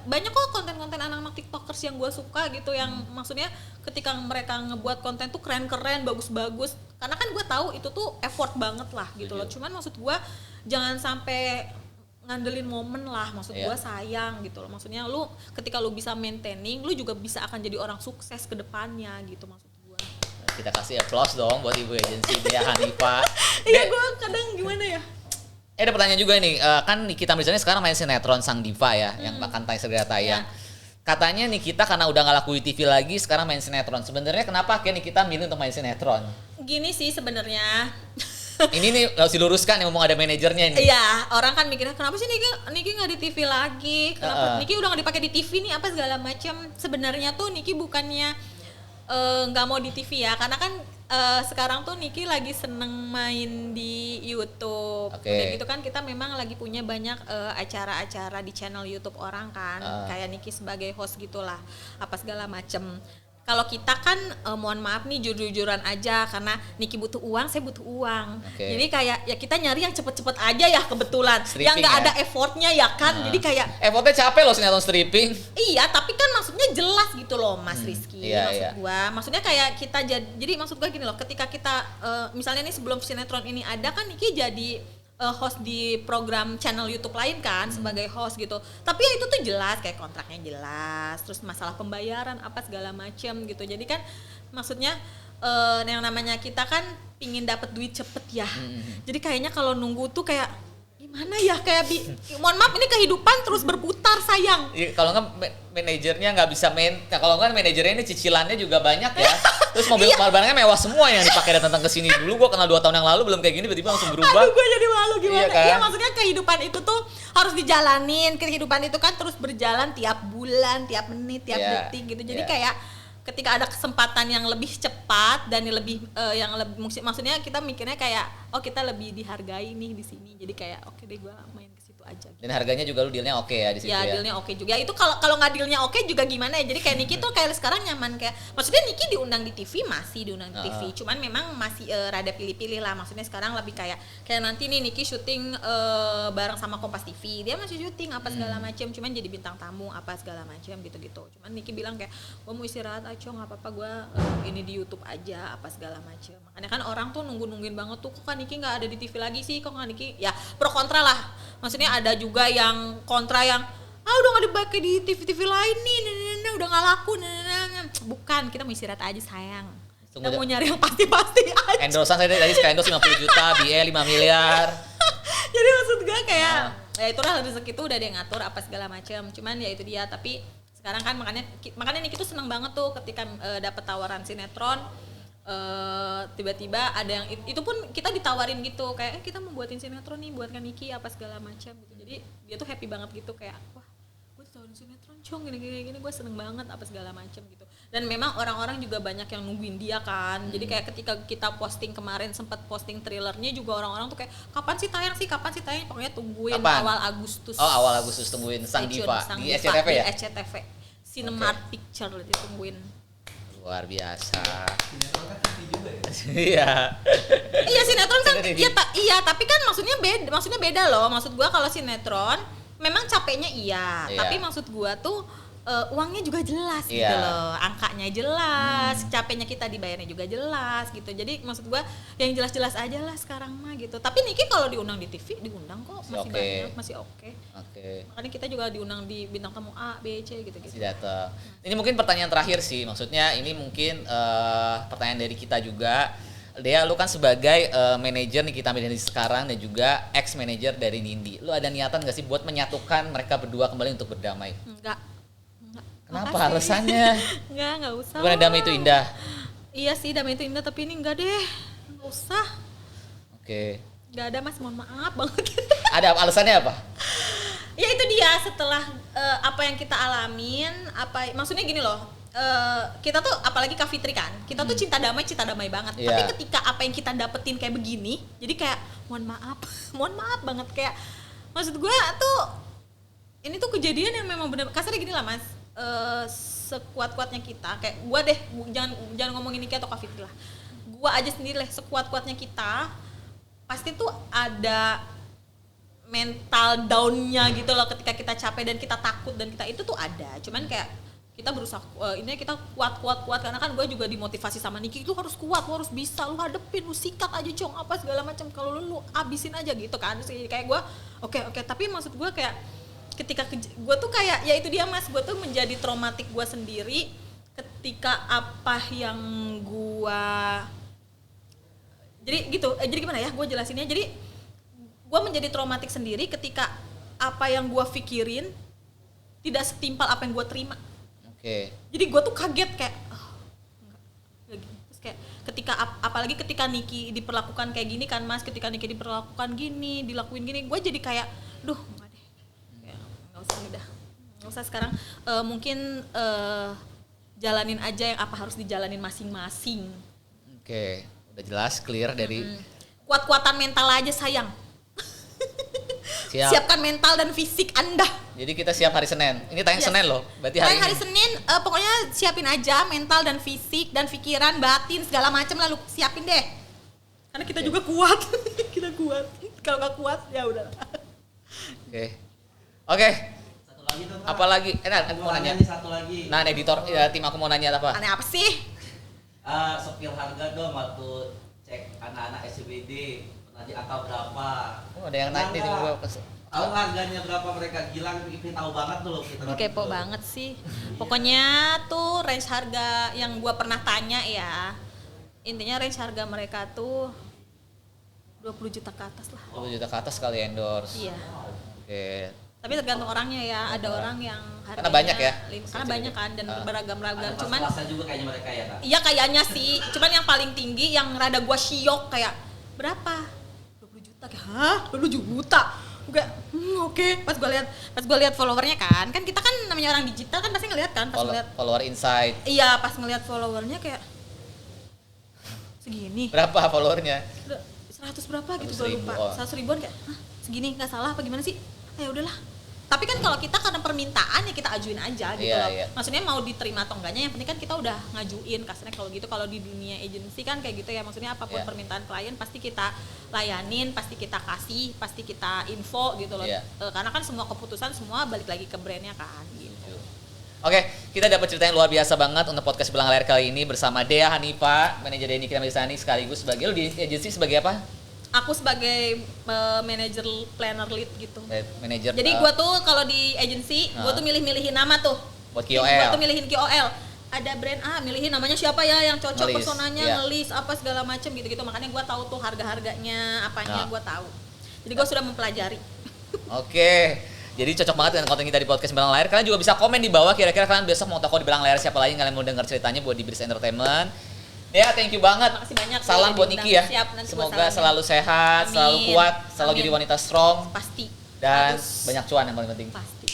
banyak kok konten-konten anak-anak tiktokers yang gua suka gitu, yang maksudnya ketika mereka ngebuat konten tuh keren-keren, bagus-bagus, karena kan gua tahu itu tuh effort banget lah gitu loh. Cuman maksud gua jangan sampai ngandelin momen lah, maksud gue sayang gitu loh. Maksudnya lu ketika lu bisa maintaining, lu juga bisa akan jadi orang sukses ke depannya gitu, maksud gue. Kita kasih applause dong buat ibu agensi dia, Hanifa. Iya, gue kadang gimana ya. Ada pertanyaan juga nih, kan Nikita Mirzani sekarang main sinetron Sang Diva ya, yang akan segera tayang. Katanya Nikita karena udah gak laku di TV lagi, sekarang main sinetron. Sebenarnya kenapa akhirnya Nikita milih untuk main sinetron? Gini sih sebenarnya. Ini nih harus diluruskan, yang ngomong ada manajernya ini. Iya, orang kan mikirnya kenapa sih Niki nggak di TV lagi? Kenapa Niki udah nggak dipakai di TV nih apa segala macam? Sebenarnya tuh Niki bukannya nggak mau di TV ya, karena kan sekarang tuh Niki lagi seneng main di YouTube. Udah gitu kan kita memang lagi punya banyak acara-acara di channel YouTube orang kan, kayak Niki sebagai host gitulah, apa segala macam. Kalau kita kan mohon maaf nih jujur-jujuran aja, karena Niki butuh uang, saya butuh uang. Jadi kayak ya kita nyari yang cepet-cepet aja ya kebetulan. Stripping, yang nggak ada effortnya ya kan. Jadi kayak effortnya capek loh sinetron stripping. Iya, tapi kan maksudnya jelas gitu loh Mas Rizky. Maksud gua, maksudnya kayak kita jadi maksud gua gini loh, ketika kita misalnya nih sebelum sinetron ini ada kan Niki jadi host di program channel YouTube lain kan, sebagai host gitu. Tapi ya itu tuh jelas, kayak kontraknya jelas, terus masalah pembayaran apa segala macam gitu. Jadi kan maksudnya yang namanya kita kan pingin dapat duit cepet ya. Jadi kayaknya kalau nunggu tuh kayak gimana ya, kayak mohon maaf ini kehidupan terus berputar sayang. Kalau nggak manajernya nggak bisa kalau nggak manajernya ini cicilannya juga banyak ya. Terus mobil barangnya mewah semua yang dipakai datang ke sini. Dulu gua kenal 2 tahun yang lalu belum kayak gini, tiba-tiba langsung berubah. Aduh, gue jadi malu gimana. Iya, kan? Iya, maksudnya kehidupan itu tuh harus dijalanin. Kehidupan itu kan terus berjalan tiap bulan, tiap menit, tiap detik gitu. Jadi kayak ketika ada kesempatan yang lebih cepat dan yang lebih maksudnya kita mikirnya kayak kita lebih dihargai nih di sini. Jadi kayak oke deh, gue main ke situ aja gitu. Dan harganya juga lu dealnya oke ya di situ ya. Ya dealnya oke juga. Ya itu kalau nggak dealnya oke juga gimana ya. Jadi kayak Niki tuh kayak sekarang nyaman, kayak maksudnya Niki diundang di TV, masih diundang di TV. Cuman memang masih rada pilih-pilih lah. Maksudnya sekarang lebih kayak nanti nih Niki syuting bareng sama Kompas TV. Dia masih syuting apa segala macam. Cuman jadi bintang tamu apa segala macam gitu-gitu. Cuman Niki bilang kayak gue mau istirahat aja, nggak apa-apa gue ini di YouTube aja apa segala macam. Makanya kan orang tuh nungguin banget tuh, kok kan Niki nggak ada di TV lagi sih, kok kan Niki ya pro kontra lah. Maksudnya ada juga yang kontra yang udah nggak dipakai di TV lain nih, udah nggak laku. Bukan, kita mau istirahat aja sayang. Kita mau nyari yang pasti-pasti aja. Endorsean saya tadi sekali endorse 50 juta, BE 5 miliar. Jadi maksud gue kayak ya itulah rezeki itu udah dia ngatur apa segala macam. Cuman ya itu dia, tapi sekarang kan makanya Niki tuh seneng banget tuh ketika dapat tawaran sinetron. tiba-tiba ada yang itu pun kita ditawarin gitu kayak kita mau buatin sinetron nih buatkan Niki apa segala macam gitu. Jadi dia tuh happy banget gitu kayak wah gue ditawarin sinetron cong gini gue seneng banget apa segala macam gitu. Dan memang orang-orang juga banyak yang nungguin dia kan. Jadi kayak ketika kita posting kemarin sempat posting trailernya juga orang-orang tuh kayak kapan sih tayang pokoknya tungguin Kapan? awal Agustus. Oh, awal Agustus tungguin Sang Stay tune, Diva Sang di Diva, SCTV ya? Di SCTV. Cinemark Picture ditungguin. Luar biasa. Sinetron kan TV juga ya? Iya. Iya sinetron kan Sinetron iya, iya tapi kan maksudnya beda loh. Maksud gua kalau sinetron memang capeknya iya, Iya. tapi maksud gua tuh uangnya juga jelas gitu Iya. loh. Angkanya jelas, capeknya kita dibayarnya juga jelas gitu. Jadi maksud gua yang jelas-jelas aja lah sekarang mah gitu. Tapi Niki kalau diundang di TV diundang kok, masih Oke. banyak, masih oke. Oke. Makanya kita juga diundang di bintang tamu A, B, C gitu-gitu. Masih datang. Ini mungkin pertanyaan terakhir sih. Maksudnya ini mungkin pertanyaan dari kita juga. Dea, lu kan sebagai manajer nih kita dari sekarang dan juga ex manajer dari Nindi. Lu ada niatan gak sih buat menyatukan mereka berdua kembali untuk berdamai? Enggak. Kenapa Makasih. alasannya? Enggak usah. Bukan damai itu indah. Iya sih damai itu indah tapi ini enggak deh. Enggak usah. Oke. Enggak ada Mas, mohon maaf banget. Ada alasannya apa? Ya itu dia setelah apa yang kita alamin, maksudnya gini loh. Kita tuh apalagi Kak Fitri kan. Kita tuh cinta damai banget. Iya. Tapi ketika apa yang kita dapetin kayak begini, jadi kayak mohon maaf, mohon maaf banget kayak maksud gue tuh ini tuh kejadian yang memang benar kasarnya gini lah Mas. Sekuat-kuatnya kita kayak gua deh jangan ngomongin Niki atau Kak Fitri lah, gua aja sendiri lah sekuat-kuatnya kita pasti tuh ada mental down-nya gitu loh ketika kita capek dan kita takut dan kita itu tuh ada, cuman kayak kita berusaha ini kita kuat karena kan gue juga dimotivasi sama Niki, lu harus kuat, lu harus bisa, lu hadepin, lu sikat aja cong apa segala macam, kalau lu abisin aja gitu kan. Terus kayak gue oke tapi maksud gue kayak ketika gue tuh kayak ya itu dia Mas, gue tuh menjadi traumatik gue sendiri ketika apa yang gue jadi gimana ya gue jelasinnya, jadi gue menjadi traumatik sendiri ketika apa yang gue pikirin tidak setimpal apa yang gue terima. Oke. Jadi gue tuh kaget kayak enggak gini. Terus kayak ketika apalagi ketika Niki diperlakukan kayak gini kan Mas, ketika Niki diperlakukan gini, dilakuin gini, gue jadi kayak duh enggak deh. Kayak enggak usah udah. Enggak usah sekarang mungkin jalanin aja yang apa harus dijalanin masing-masing. Oke, udah jelas clear dari Kuat-kuatan mental aja sayang. siap. Siapkan mental dan fisik Anda. Jadi kita siap hari Senin. Ini tayang Yes. Senin loh. Berarti hari Hari ini. Senin pokoknya siapin aja mental dan fisik dan pikiran, batin segala macam lalu siapin deh. Karena kita juga kuat. Kita kuat. Kalau nggak kuat ya udah. Oke. Oke. Satu lagi tuh Kak. Apalagi nah, aku mau nanya. Nih satu lagi. Nah, editor ya, tim aku mau nanya apa? Aneh apa sih? Sepil harga dong waktu cek anak-anak SCBD pernah di angka berapa? Oh, ada yang naik nih Enggak. gue. Tahu harganya berapa mereka Gilang ini tahu banget tuh kita. Ini kepo banget sih. Pokoknya tuh range harga yang gua pernah tanya ya. Intinya range harga mereka tuh 20 juta ke atas lah. 20 juta ke atas kali endorse. Iya. Oke. Tapi tergantung orangnya ya. Ada orang yang harganya Karena banyak ya? Karena banyak kan dan beragam-ragam. Ada Cuman kelas-kelasnya juga kayaknya mereka ya Kak. iya kayaknya sih. Cuman yang paling tinggi yang rada gua syok kayak berapa? 20 juta kayak hah? 20 juta. Gue oke. Pas gua lihat followernya kan kita kan namanya orang digital kan pasti ngeliat kan pas ngeliat. Follower insight. Iya, pas ngeliat followernya kayak segini. Berapa followernya? 100 berapa gitu 100 gue ribu, lupa. oh. 100 ribuan kayak, hah segini nggak salah apa gimana sih? Ya udahlah. Tapi kan kalau kita karena permintaan ya kita ajuin aja gitu Iya, loh. iya. Maksudnya mau diterima atau enggaknya yang penting kan kita udah ngajuin kasarnya kalau gitu. Kalau di dunia agency kan kayak gitu ya. Maksudnya apapun Iya. permintaan klien pasti kita layanin, pasti kita kasih, pasti kita info gitu loh. Iya. Karena kan semua keputusan semua balik lagi ke brandnya kan gitu. Oke, kita dapat cerita yang luar biasa banget untuk podcast Belang Layar kali ini bersama Dea Hanifa, manajer Niki Ramirsani sekaligus sebagai lu di agensi sebagai apa? Aku sebagai manager planner lead gitu. Manajer. Jadi gua tuh kalau di agency, gua tuh milih-milihin nama tuh. Buat Gua KOL. tuh milihin KOL. Ada brand A, milihin namanya siapa ya yang cocok Ngelis, personanya, iya. ngelis apa segala macam gitu-gitu. Makanya gua tahu tuh harga-harganya, apanya Nah. gua tahu. Jadi gua sudah mempelajari. Oke. Jadi cocok banget dengan konten kita di podcast Belang Layar. Kalian juga bisa komen di bawah kira-kira kalian besok mau tahu di Belang Layar siapa lagi yang kalian mau dengar ceritanya buat di Bris Entertainment. Ya, thank you banget. Makasih banyak. Salam loh buat diundang. Niki ya. Siap, nanti gua Semoga salamin. selalu sehat, selalu Amin. kuat, selalu Amin. jadi wanita strong Pasti. dan Harus. banyak cuan yang paling penting. Pasti.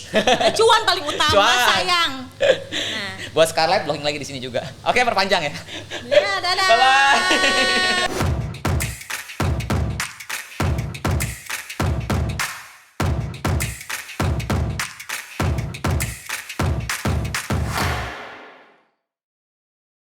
Cuan paling utama Cuan. sayang. Nah. Buat Scarlett blogging lagi di sini juga. Oke, perpanjang ya. Ya, dadah. Bye bye.